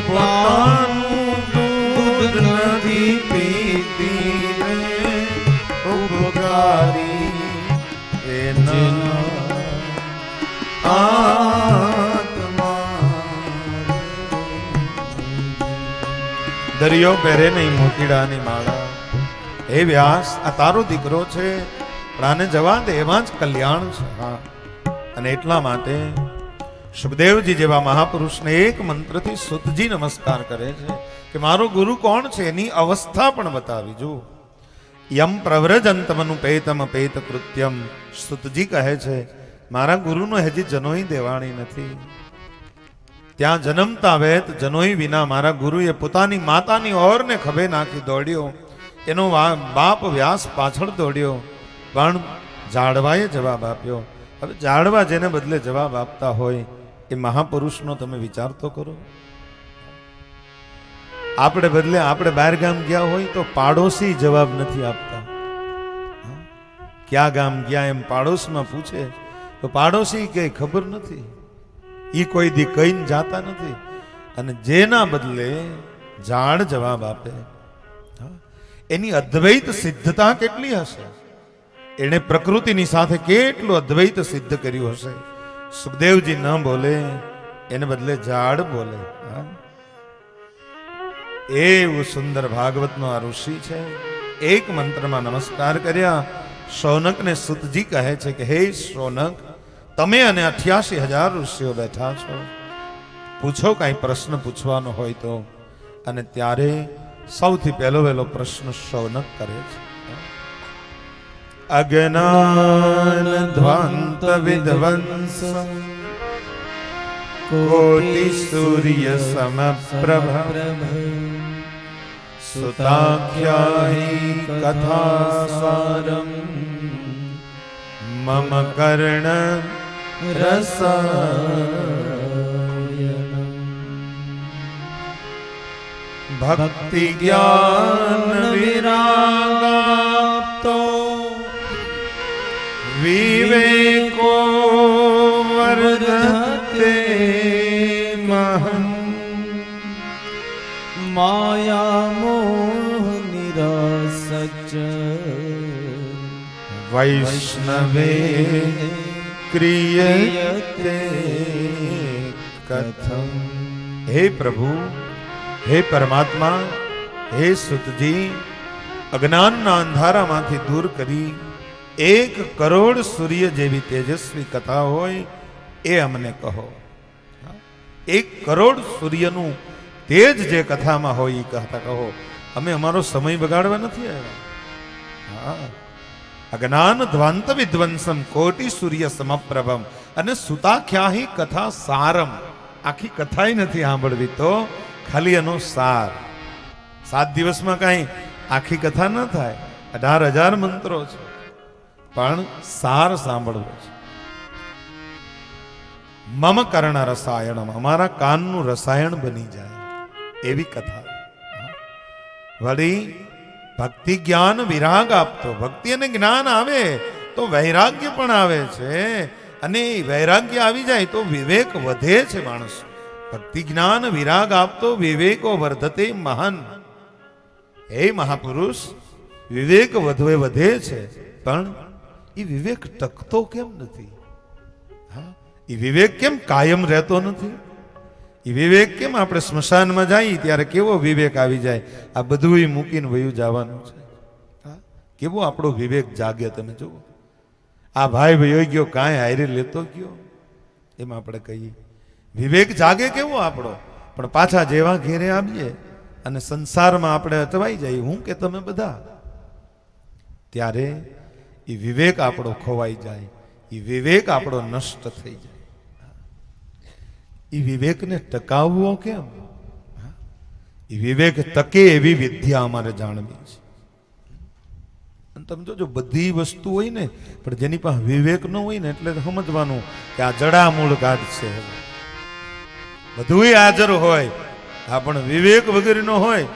પોતાનું દૂધ નથી પીતી રે, ઉપકારી એના આત્મા. દરિયો પહેરે નહીં મોતીડાની માળા. હે વ્યાસ, આ તારો દીકરો છે, પણ આને જવા દે, એમાં જ કલ્યાણ છે. હા, અને એટલા માટે સુખદેવજી જેવા મહાપુરુષને એક મંત્રથી સુતજી નમસ્કાર કરે છે કે મારો ગુરુ કોણ છે એની અવસ્થા પણ બતાવી. જો યમ પ્રવ્રજંતમનું પેતમ પેત કૃત્યમ, સુતજી કહે છે મારા ગુરુનો હજી જનોઈ દેવાણી નથી. ત્યાં જન્મતા વેત જનોઈ વિના મારા ગુરુએ પોતાની માતાની ઓરને ખભે નાખી દોડ્યો, એનો બાપ વ્યાસ પાછળ દોડ્યો, પણ ઝાડવાએ જવાબ આપ્યો. હવે ઝાડવા જેને બદલે જવાબ આપતા હોય એ મહાપુરુષનો તમે વિચાર તો કરો. આપણે બદલે આપણે બહાર ગામ ગયા હોય તો પાડોશી જવાબ નથી આપતા. ક્યાં ગામ ગયા એમ પાડોશમાં પૂછે તો પાડોશી કઈ ખબર નથી, ઈ કોઈ દી કહીને જાતા નથી. અને જેના બદલે ઝાડ જવાબ આપે, એની અદ્વૈત સિદ્ધતા કેટલી હશે, એને પ્રકૃતિની સાથે કેટલું અદ્વૈત સિદ્ધ કર્યું હશે. સુખદેવજી ન બોલે, એને બદલે ઝાડ બોલે. એવું સુંદર ભાગવતનો આ ઋષિ છે. એક મંત્રમાં નમસ્કાર કર્યા. શૌનકને સુતજી કહે છે કે હે શૌનક, તમે અને 88,000 ઋષિઓ બેઠા છો, પૂછો કાંઈ પ્રશ્ન પૂછવાનો હોય તો. અને ત્યારે સૌથી પહેલો પ્રશ્ન શૌનક કરે છે. અજ્ઞાન ધ્વાંત વિધ્વંસ કોટિ સૂર્ય સમપ્રભ સુતાખ્યાહી કથાસારમ મમ કર્ણ રસાયનમ ભક્તિ જ્ઞાન વિરાગાપ્તો વિવેકો માયા મોહ નિરસચ વૈષ્ણવે ક્રિયતે કથમ. હે પ્રભુ, હે પરમાત્મા, હે સુતજી, અજ્ઞાનના અંધારામાંથી દૂર કરી 1 કરોડ સૂર્ય જેવી તેજસ્વી કથા હોય એ અમને કહો. 1 કરોડ સૂર્યનું તેજ જે કથામાં હોય એ કથા કહો. અમે અમારો સમય બગાડવા નથી આવ્યા. અજ્ઞાન ધ્વાંત વિધ્વંસમ કોટી સૂર્ય સમપ્રભમ. અને સુતાખ્યાહી કથા સારમ. આખી કથાય નથી સાંભળવી તો ખાલી એનો સાર. 7 દિવસમાં કાંઈ આખી કથા ન થાય. 18,000 મંત્રો છે, પણ સાર સાંભળવો છે. મમ કર્ણ રસાયણમ, અમારા કાનનું રસાયણ બની જાય એવી કથા. વળી ભક્તિ જ્ઞાન વિરાગ આપતો. ભક્તિ અને જ્ઞાન આવે તો વૈરાગ્ય પણ આવે છે, અને વૈરાગ્ય આવી જાય તો વિવેક વધે છે માણસ. ભક્તિ જ્ઞાન વિરાગ આપતો વિવેકો વર્ધતે મહાન. હે મહાપુરુષ, વિવેક વધે છે, પણ એ વિવેક ટકતો કેમ નથી? એ વિવેક કેમ કાયમ રહેતો નથી? એ વિવેક કેમ આપણે સ્મશાનમાં જઈએ ત્યારે કેવો વિવેક આવી જાય, આ બધું મૂકીને વયું જવાનું છે. કેવો આપણો વિવેક જાગે તમે જુઓ. આ ભાઈ વયો ગયો, કાંઈ હારે લેતો ગયો, એમ આપણે કહીએ. વિવેક જાગે કેવો આપણો, પણ પાછા જેવા ઘેરે આવીએ અને સંસારમાં આપણે અટવાઈ જઈએ, હું કે તમે બધા, ત્યારે એ વિવેક આપણો ખોવાઈ જાય, એ વિવેક આપણો નષ્ટ થઈ જાય. એ વિવેકને ટકાવવો કેમ? એ વિવેક ટકે એવી વિદ્યા અમારે જાણવી છે. અને તમે જોજો, બધી વસ્તુ હોય ને, પણ જેની પાસે વિવેક ન હોય ને, એટલે સમજવાનું કે આ જડામૂળ ગાઢ છે. બધું હાજર હોય, હા, પણ વિવેક વગેરેનો હોય.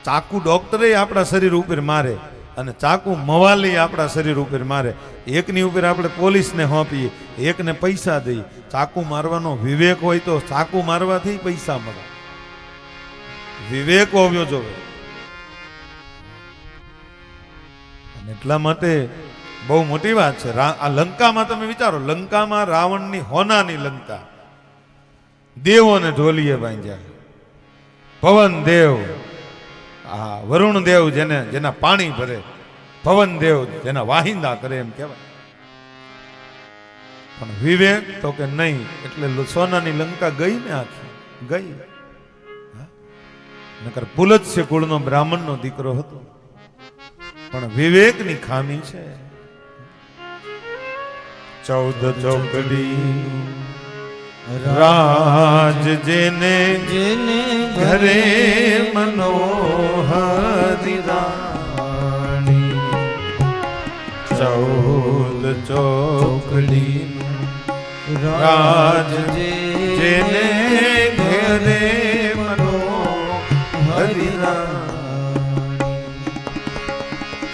ચાકુ ડોક્ટરે આપણા શરીર ઉપર મારે, અને ચાકુ મવાલી આપણા શરીર ઉપર મારે. એકની ઉપર આપણે પોલીસને સોંપીએ, એકને પૈસા દઈએ. ચાકુ મારવાનો વિવેક હોય તો ચાકુ મારવાથી પૈસા મળે. વિવેક હોવો જોઈએ. અને એટલા માટે બહુ મોટી વાત છે. આ લંકામાં તમે વિચારો, લંકામાં રાવણની હોનાની લંકા, દેવોને ઢોલીએ બાંધ્યા. પવન દેવ, આ વરુણ દેવ જેના પાણી ભરે, પવન દેવ જેના વાહિંદા કરે એમ કહેવાય. પણ વિવેક તો કે નહીં, એટલે સોનાની લંકા ગઈ ને, આખી ગઈ. નકર પુલત્સ્ય કુળનો બ્રાહ્મણનો દીકરો હતો, પણ વિવેકની ખામી છે. 14 ચોકડી રાજ જેને ઘરે મનોહરી રાણી. 14 ચોકડી રાજ જેને ઘરે મનોહરી રાણી.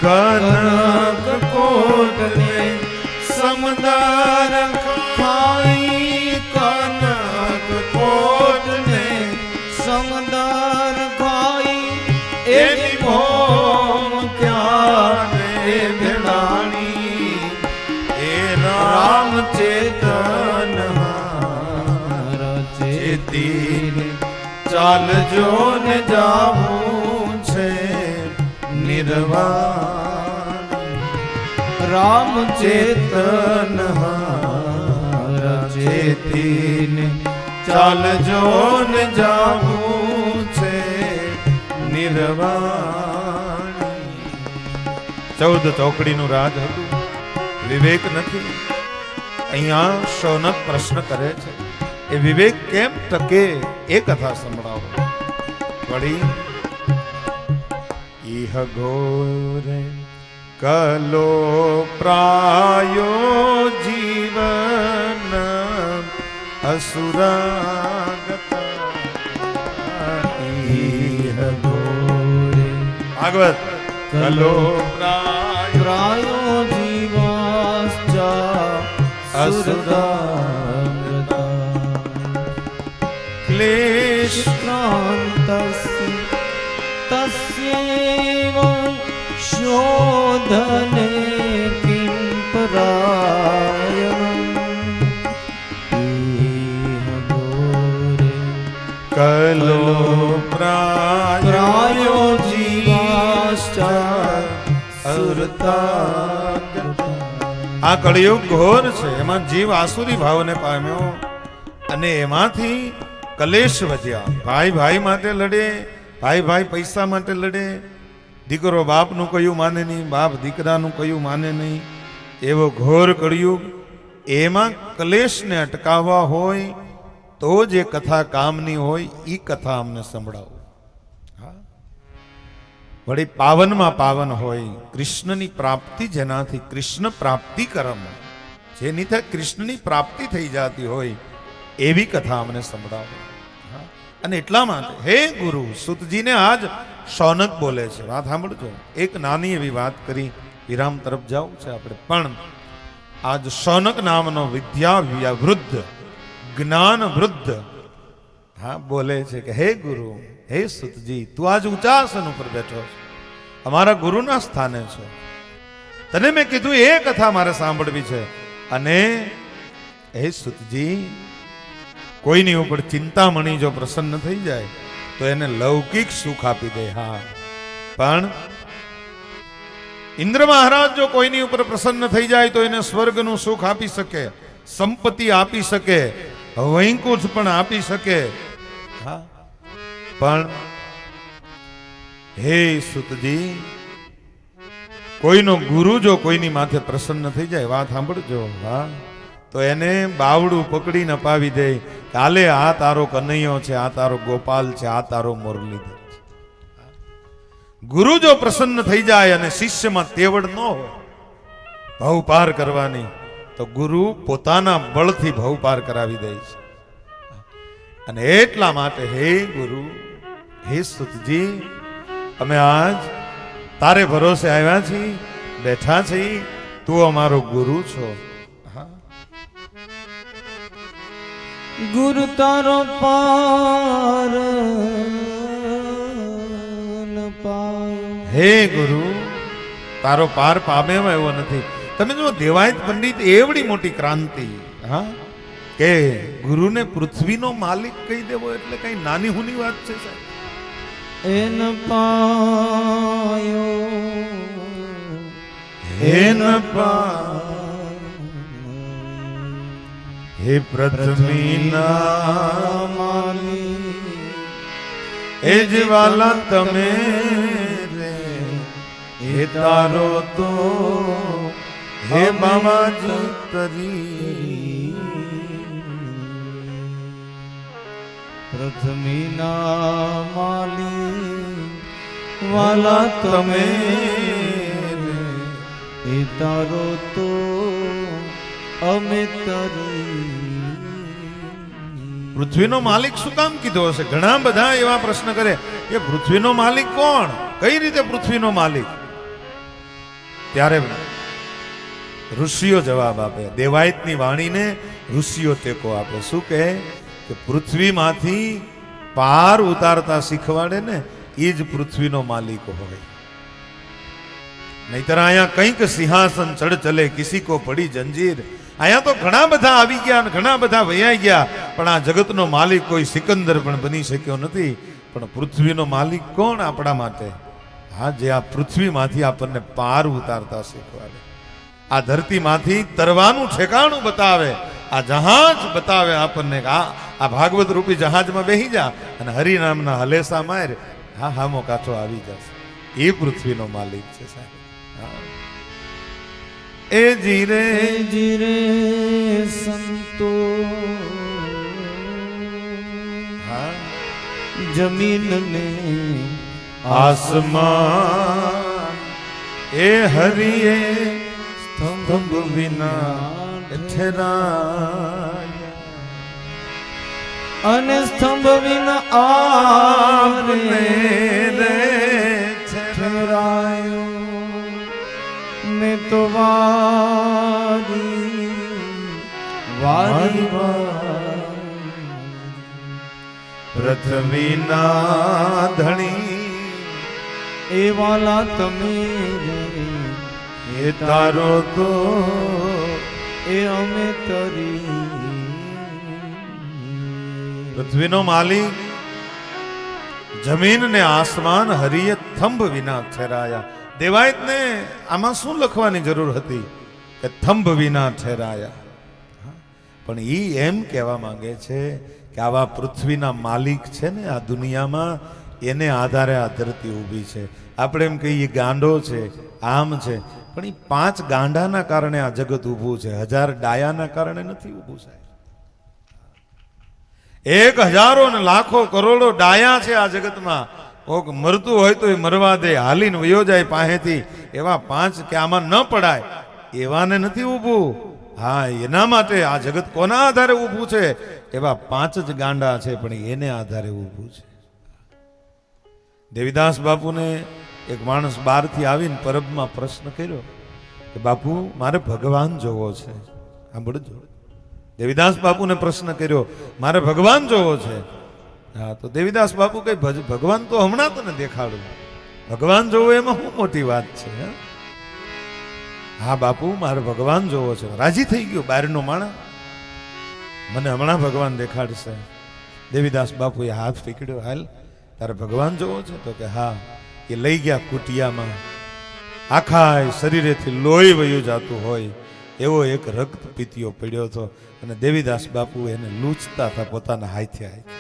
કનક કોટને સમદાર ખાઈ, કનક કોટને સમદાર ખાઈ, એની ભોમ ક્યારે ભેળાણી. એ રામ ચેતન ચેતીને ચાલજો ને જાવું છે નિર્વાણ. રામ ચેતન ચેતીને ચાલજો ને જાવું છે નિર્વાણ. 14 ચોકડીનું રાજ હતું, વિવેક નથી. અહીંયા શૌનક પ્રશ્ન કરે છે, એ વિવેક કેમ ટકે એ કથા સંભળાવો. વળી ઇહ ઘોરે કલો પ્રાયો જીવન અસુરાગતા. ઇહ ઘોરે ભાગવત કલો પ્રાયો જીવાશ્ચ અસુરાગતા. ક્લેશ विश्रान्तस्य तस्यैव शोधने किं परायणम् इह घोरे कलो प्रायो जीवाश्च આ કળિયુગ ઘોર છે. એમાં જીવ આસુરી ભાવને પામ્યો અને એમાંથી કલેશ વધ્યા. ભાઈ ભાઈ માટે લડે, ભાઈ ભાઈ પૈસા માટે લડે, દીકરો બાપનું કયું માને નહીં, બાપ દીકરાનું કયું માને નહીં, એવો ઘોર કળિયુગ. એમાં કલેશને અટકાવવા હોય તો જે કથા કામની હોય એ કથા અમને સંભળાવો. વળી પાવનમાં પાવન હોય કૃષ્ણની પ્રાપ્તિ, જેનાથી કૃષ્ણ પ્રાપ્તિ કરમ જેની થાય કૃષ્ણની પ્રાપ્તિ થઈ જતી હોય એવી કથા અમને સંભળાવો. અને એટલા માટે હે ગુરુ, સુતજીને આજ શૌનક બોલે છે. વાત સાંભળજો, એક નાની એવી વાત કરી વિરામ તરફ જવું છે આપણે. પણ આજ શૌનક નામનો વિદ્યા વૃદ્ધ, જ્ઞાન વૃદ્ધ બોલે છે કે હે ગુરુ, હે સુતજી, તું આજ ઊંચા આસન ઉપર બેઠો છે, અમારા ગુરુના સ્થાને છે. તને મેં કીધું એ કથા મારે સાંભળવી છે. અને હે સુતજી, કોઈની ઉપર ચિંતામણી જો પ્રસન્ન થઈ જાય તો એને લૌકિક સુખ આપી દે. હા, પણ ઇન્દ્ર મહારાજ જો કોઈની ઉપર પ્રસન્ન થઈ જાય તો એને સ્વર્ગનું સુખ આપી શકે, સંપત્તિ આપી શકે, વૈકુંઠ પણ આપી શકે. હા, પણ હે સુતજી, કોઈનો ગુરુ જો કોઈની માથે પ્રસન્ન થઈ જાય, વાત સાંભળજો, હા, તો એને બાવડું પકડીને અપાવી દે. કાલે આ તારો કનૈયો છે, આ તારો ગોપાલ છે, આ તારો મુરલીધર છે. ગુરુ જો પ્રસન્ન થઈ જાય અને શિષ્યમાં તેવડ ન હોય ભવ પાર કરવાની, તો ગુરુ પોતાના બળથી ભવ પાર કરાવી દે છે. અને એટલા માટે હે ગુરુ, હે સુતજી, અમે આજ તારે ભરોસે આવ્યા છીએ, બેઠા છીએ. તું અમારો ગુરુ છો. ગુરુ તારો પાર હે ગુરુ, તારો પાર પામે એવો નથી. તમે જો દેવાયત પંડિત એવડી મોટી ક્રાંતિ, હા, કે ગુરુને પૃથ્વીનો માલિક કહી દેવો એટલે કઈ નાની હુની વાત છે સાહેબ. એન પાયો એન હે પ્રથમીના માલી એ જવાલા તમે રે, હે તારો તો હે બાબાજી તરી પ્રથમીના માલી વાલા તમે એ તારો તો અમે તરી. પૃથ્વીનો માલિક શું કામ કીધો હશે? ઘણા બધા એવા પ્રશ્ન કરે કે પૃથ્વીનો માલિક કોણ, કઈ રીતે પૃથ્વીનો માલિક? ત્યારે ઋષિઓ જવાબ આપે, દેવાયતની વાણીને ઋષિઓ ટેકો આપે. શું કહે કે પૃથ્વીમાંથી પાર ઉતારતા શીખવાડે ને એ જ પૃથ્વીનો માલિક હોય. નહીતર અહીંયા કંઈક સિંહાસન ચડ ચલે, કિસી કો પડી જંજીર. અહીંયા તો ઘણા બધા આવી ગયા, ઘણા બધા વૈયા ગયા, પણ આ જગતનો માલિક કોઈ સિકંદર પણ બની શક્યો નથી. પણ પૃથ્વીનો માલિક કોણ આપણા માટે? હા, જે આ પૃથ્વીમાંથી આપણને પાર ઉતારતા શીખવાડે, આ ધરતીમાંથી તરવાનું ઠેકાણું બતાવે, આ જહાજ બતાવે આપણને. આ ભાગવત રૂપી જહાજમાં બેસી જા અને હરિનામના હલેસા માર, હા હામો કાચો આવી જશે. એ પૃથ્વીનો માલિક છે સાહેબ. એ જીરે જીરે સંતો જમીન ને આસમાન એ હરિએ સ્તંભ વિના ઠેરાયા, અને સ્તંભ વિના આને રે ઠેરાયો. મેં તો વારી વારી પૃથ્વીના ધણી એ વાલા તમે રે, એ તારો તો એ અમે તરી. પૃથ્વીનો માલિક જમીન ને આસમાન હરિયે થંભ વિના ઠેરાયા. દેવાયતને આમાં શું લખવાની જરૂર હતી કે થંભ વિના ઠેરાયા? પણ ઈ એમ કહેવા માંગે છે કે આવા પૃથ્વીના માલિક છે ને આ દુનિયામાં, એને આધારે આ ધરતી ઊભી છે. આપણે એમ કહીએ ગાંડો છે, આમ છે, પણ એ 5 ગાંડાના કારણે આ જગત ઊભું છે, 1000 ડાયાના કારણે નથી ઊભું સાહેબ. 1000 ને લાખો કરોડો ડાયા છે આ જગતમાં. કોક મરતું હોય તો એ મરવા દે, હાલીને વયો જાય પાસેથી. એવા 5 કે આમાં ન પડાય એવાને નથી ઊભું. હા, એના માટે આ જગત કોના આધારે ઊભું છે? એવા 5 જ ગાંડા છે, પણ એને આધારે ઊભું છે. દેવીદાસ બાપુને એક માણસ બહારથી આવીને પરબમાં પ્રશ્ન કર્યો કે બાપુ મારે ભગવાન જોવો છે. સાંભળજો, દેવીદાસ બાપુને પ્રશ્ન કર્યો મારે ભગવાન જોવો છે. હા, તો દેવીદાસ બાપુ કઈ ભગવાન તો હમણાં તને દેખાડું, ભગવાન જોવો એમાં શું મોટી વાત છે? હા બાપુ મારે ભગવાન જોવો છે. રાજી થઈ ગયો બહારનો માણસ, મને હમણાં ભગવાન દેખાડશે. દેવીદાસ બાપુએ હાથ પકડ્યો, હાલ તારે ભગવાન જોવો છે? તો કે હા. એ લઈ ગયા કુટિયામાં, આખા શરીરેથી લોહી વયું જાતું હોય એવો એક રક્ત પીતીઓ પડ્યો હતો, અને દેવીદાસ બાપુ એને લૂછતા હતા પોતાના હાથે હાથે.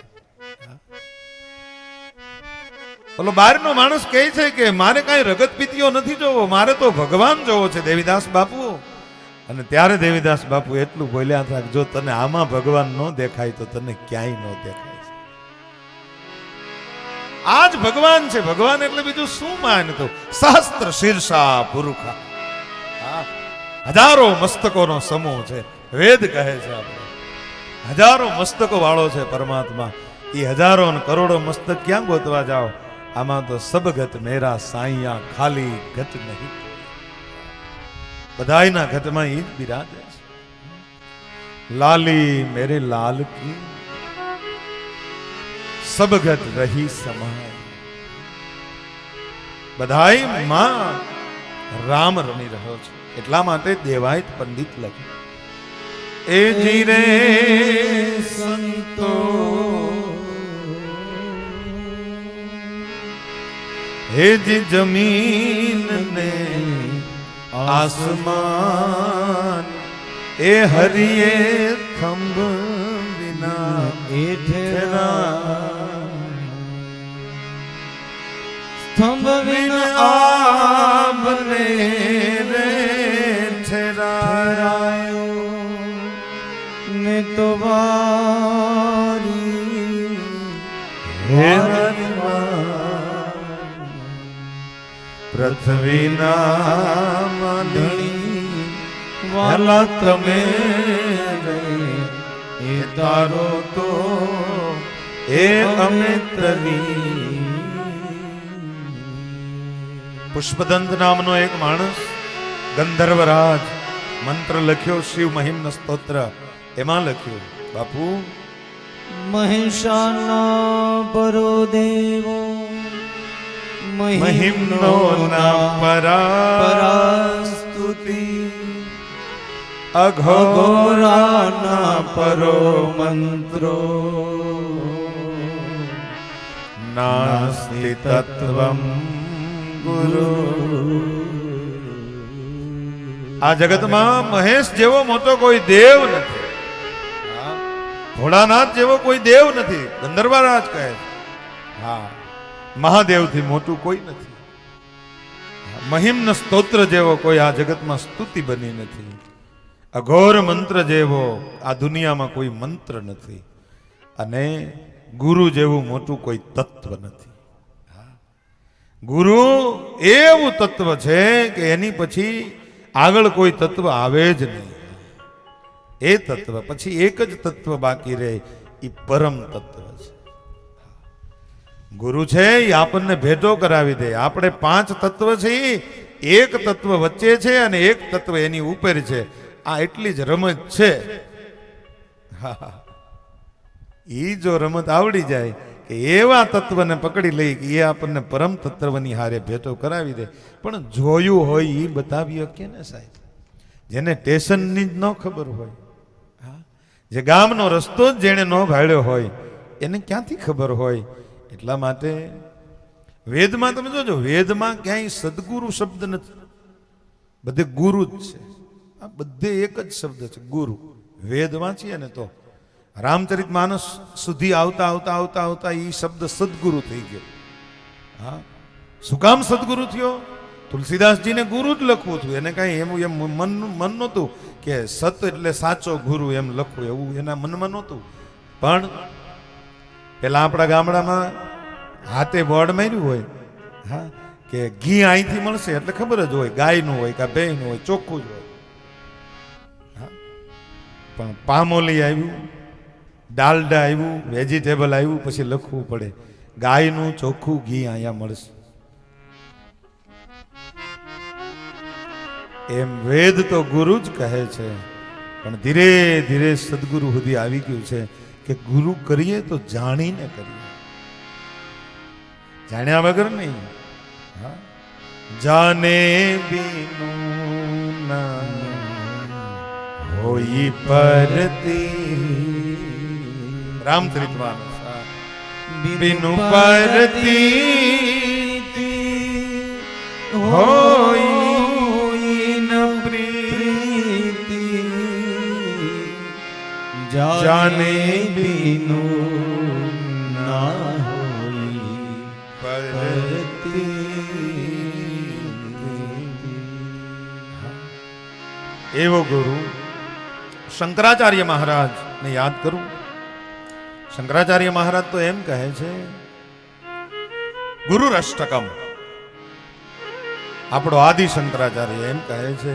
ઓલો બહારનો માણસ કહે છે કે મારે કાંઈ રગત પીતીઓ નથી જોવો, મારે તો ભગવાન જોવો છે દેવીદાસ બાપુ. અને ત્યારે દેવીદાસ બાપુ એટલું બોલ્યા હતા કે જો તને આમાં ભગવાન ન દેખાય તો તને ક્યાંય ન દેખાય. આજ ભગવાન છે. ભગવાન એટલે બીજું શું માનતો? સહસ્ત્ર શીર્ષા પુરુષા, 1000 મસ્તકોનો સમૂહ છે. વેદ કહે છે આપણે 1000 મસ્તકો વાળો છે પરમાત્મા. એ 1000 અને કરોડો મસ્તક ક્યાં ગોતવા જાઓ? આમાં તો સબ ગત મેરા સાઈયા, ખાલી ગત નહીં. બધાયના ઘટમાં ઈ જ બિરાજે છે. લાલી મેરે લાલ કી સબગત રહી સમાય. બધાય માં રામ રમી રહ્યો છે. એટલા માટે દેવાયત પંડિત લખે એ જીરે સંતો હે જી જમીન ને આસમાન, એ હરિયે થંભ વિના એ ઠેરા, સ્તંભ વિના આપને રે ઠેરાયો ને તો વારી હે પૃથ્વીના માલિક વાલા તમે રે, એ તારો તો એ અમે તરી. પુષ્પદંત નામનો એક માણસ ગંધર્વરાજ મંત્ર લખ્યો, શિવ મહિમ્ન સ્તોત્ર. એમાં લખ્યું બાપુ મહેશાના પરો દેવો મહિમ્નો ના પરાસ્તુતિ, અઘોરાના પરો મંત્રો નાસ્તિ તત્વમ ગુરુ. આ જગતમાં મહેશ જેવો મોટો કોઈ દેવ નથી, ભોળાનાથ જેવો કોઈ દેવ નથી. ગંધર્વરાજ કહે હા, મહાદેવથી મોટું કોઈ નથી. મહિમ્ન સ્તોત્ર જેવો કોઈ આ જગતમાં સ્તુતિ બની નથી. અઘોર મંત્ર જેવો આ દુનિયામાં કોઈ મંત્ર નથી. અને ગુરુ જેવું મોટું કોઈ તત્વ નથી. ગુરુ એવું તત્વ છે કે એની પછી આગળ કોઈ તત્વ આવે જ નહીં. એ તત્વ પછી એક જ તત્વ બાકી રહે, એ પરમ તત્વ છે. ગુરુ છે એ આપણને ભેટો કરાવી દે. આપણે 5 તત્વ છે, એક તત્વ વચ્ચે છે અને એક તત્વ એની ઉપર છે. આ એટલી જ રમત છે. એ જો રમત આવડી જાય કે એવા તત્વને પકડી લઈ કે એ આપણને પરમ તત્વની હારે ભેટો કરાવી દે. પણ જોયું હોય એ બતાવી શકીએ ને સાહેબ. જેને સ્ટેશનની જ ન ખબર હોય, હા, જે ગામનો રસ્તો જ જેણે ન ભાળ્યો હોય એને ક્યાંથી ખબર હોય. એટલા માટે વેદમાં તમે જોજો, વેદમાં ક્યાંય સદગુરુ શબ્દ નથી, બધે ગુરુ જ છે. આ બધે એક જ શબ્દ છે, ગુરુ. વેદ વાંચીએ ને તો રામચરિત માનસ સુધી આવતા આવતા આવતા આવતા એ શબ્દ સદગુરુ થઈ ગયો. હા, શું કામ સદગુરુ થયો? તુલસીદાસજીને ગુરુ જ લખવું હતું, એને કાંઈ એમ મન નહોતું કે સત એટલે સાચો ગુરુ એમ લખવું, એવું એના મનમાં નહોતું. પણ પેલા આપણા ગામડામાં હાથે બોર્ડ માર્યું હોય, હા, કે ઘી અહીંથી મળશે એટલે ખબર જ હોય ગાયનું હોય કે ભેંનું હોય, ચોખ્ખું જ હોય. હા, પણ પામોલી આવ્યું, ડાલડા આવ્યું, વેજીટેબલ આવ્યું, પછી લખવું પડે ગાયનું ચોખ્ખું ઘી અહીંયા મળશે. એમ વેદ તો ગુરુ જ કહે છે, પણ ધીરે ધીરે સદગુરુ સુધી આવી ગયું છે કે ગુરુ કરીએ તો જાણીને કરીએ, જાણ્યા વગર નહીં. હા, જાને બીનું ના હોઈ પરતી, રામચરિતમાનસ, બીનુ પરતી હોઈ ન પ્રીતિ, જાને બીનુ ના હોઈ પરતી. એવો ગુરુ શંકરાચાર્ય મહારાજ ને યાદ કરું. શંકરાચાર્ય મહારાજ તો એમ કહે છે, ગુરુ અષ્ટકમ. આપણો આદિ શંકરાચાર્ય એમ કહે છે,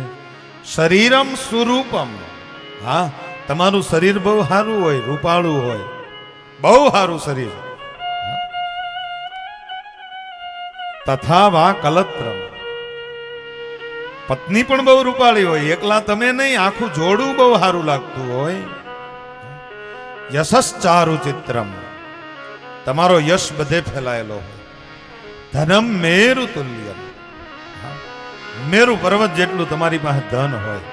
શરીરમ સુરૂપમ. હા, તમારું શરીર બહુ સારું હોય, રૂપાળું હોય, બહુ સારું શરીર. તથા વા કલત્રમ. પત્ની પણ બહુ રૂપાળી હોય, એકલા તમે નહીં, આખું જોડું બહુ સારું લાગતું હોય. યશશ્ચારુ ચિત્રમ. તમારો યશ બધે ફેલાયેલો હોય. ધનમ મેરુ તુલ્યમ. મેરુ પર્વત જેટલું તમારી પાસે ધન હોય.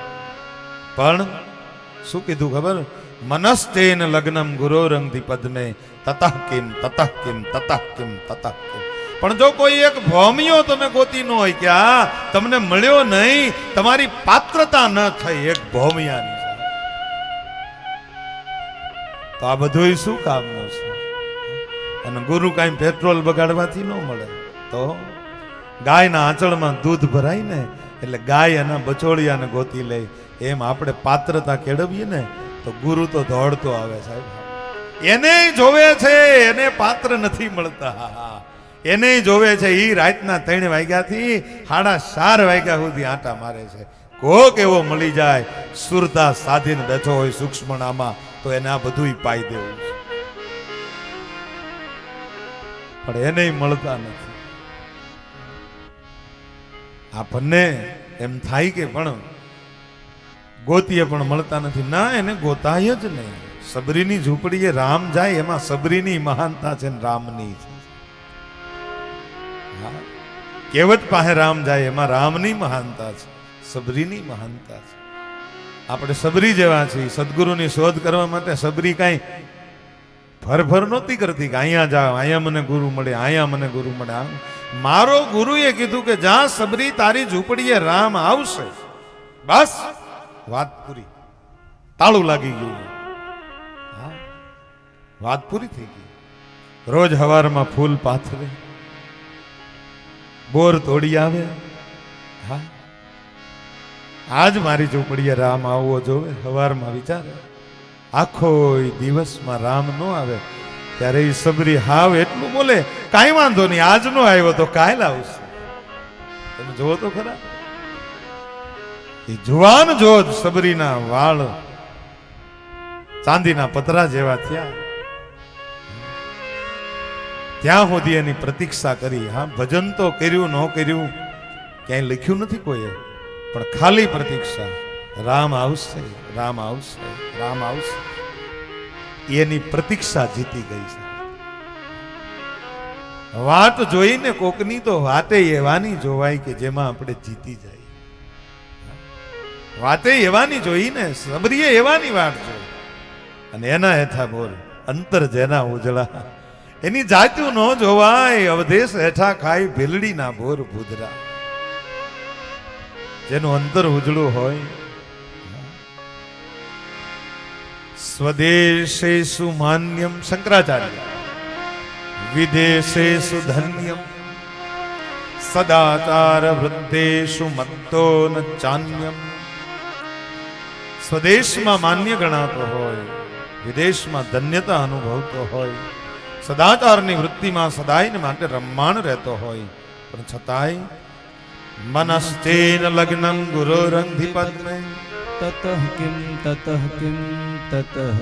પણ શું કીધું ખબર? મનસ્તેન લગ્નમ ગુરોરંગથી પદ્મે તતઃ કિમ તતઃ કિમ તતઃ કિમ તતઃ કિમ. પણ જો કોઈ એક ભોમિયો તમે ગોતી ન હોય કે આ તમને મળ્યો નહીં, તમારી પાત્રતા ન થઈ એક ભોમિયાની, તો આ બધું શું કામનું છે? અને ગુરુ કાંઈ પેટ્રોલ બગાડવાથી ન મળે. તો ગાયના આંચળમાં દૂધ ભરાય ને એટલે ગાય એના બચોળિયાને ગોતી લે. એમ આપણે પાત્રતા કેળવીએ ને તો ગુરુ તો દોડતો આવે સાહેબ. એને જોવે છે, એને પાત્ર નથી મળતા. એને જોવે છે એ રાતના 3 વાગ્યાથી 4:30 વાગ્યા સુધી આંટા મારે છે. કોક એવો મળી જાય સુરતા સાધીને બેઠો હોય સૂક્ષ્મણામાં, તો એને આ બધું પાઈ દેવું છે. પણ એને મળતા નથી. આપણને એમ થાય કે પણ ગોતીએ પણ મળતા નથી. ના, એને ગોતાય જ નહીં. સબરીની ઝૂંપડીએ રામ જાય, એમાં સબરીની મહાનતા છે ને રામની છે. કેવટ પાસે રામ જાય, એમાં રામની મહાનતા છે, સબરીની મહાનતા છે. આપણે સબરી જેવા છીએ. સદગુરુની શોધ કરવા માટે સબરી કાંઈ ફરફર નહોતી કરતી કે અહીંયા જાઓ, અહીંયા મને ગુરુ મળે, અહીંયા મને ગુરુ મળે. મારો ગુરુએ કીધું કે જ્યાં સબરી તારી ઝૂંપડીએ રામ આવશે, બસ વાત પૂરી. તાળું લાગી ગયું. હા, વાત પૂરી થઈ ગઈ. રોજ હવારમાં ફૂલ પાથરે, બોર તોડી આવે. હા, આજ મારી ઝૂંપડીએ રામ આવવો જોવે. સવારમાં વિચારે, આખો દિવસમાં રામ ન આવે ત્યારે એ સબરી હાવ એટલું બોલે, કાંઈ વાંધો નહીં, આજ નો આવ્યો તો કાલ આવશે. તમે જોવો તો ખરા, એ જુવાન જોધ સબરીના વાળ ચાંદીના પતરા જેવા થયા. ત્યાં સુધી એની પ્રતીક્ષા કરી. હા, ભજન તો કર્યું ન કર્યું ક્યાંય લખ્યું નથી કોઈએ, પણ ખાલી પ્રતીક્ષા. રામ આવશે, રામ આવશે, રામ આવશે. એની પ્રતીક્ષા જીતી ગઈ છે. વાટ જોઈને કોકની તો વાતે એવાની જોવાય કે જેમાં આપણે જીતી જાય. વાતે એવાની જોઈને સબરીએ એવાની વાટ જોઈ અને એના હેઠા બોલ અંતર જેના ઉજળા એની જાત્યું ન જોવાય અવધેશ હેઠા ખાઈ ભીલડી ના ભોર ભૂદરા. જેનું અંતર ઉજળું હોય સ્વદેશેષુ માન્યમ શંકરાચાર્ય વિદેશેષુ ધન્યમ સદાચાર વૃત્તેષુ મત્તો ન ચાન્યમ. સ્વદેશમાં માન્ય ગણાતો હોય, વિદેશમાં ધન્યતા અનુભવતો હોય, સદાચારની વૃત્તિમાં સદાયને માટે રમમાણ રહેતો હોય, પણ છતાંય મનશ્ચેન લગ્નમ ગુરોરંધિ પદ્મે તતઃ કિમ તતઃ કિમ તતઃ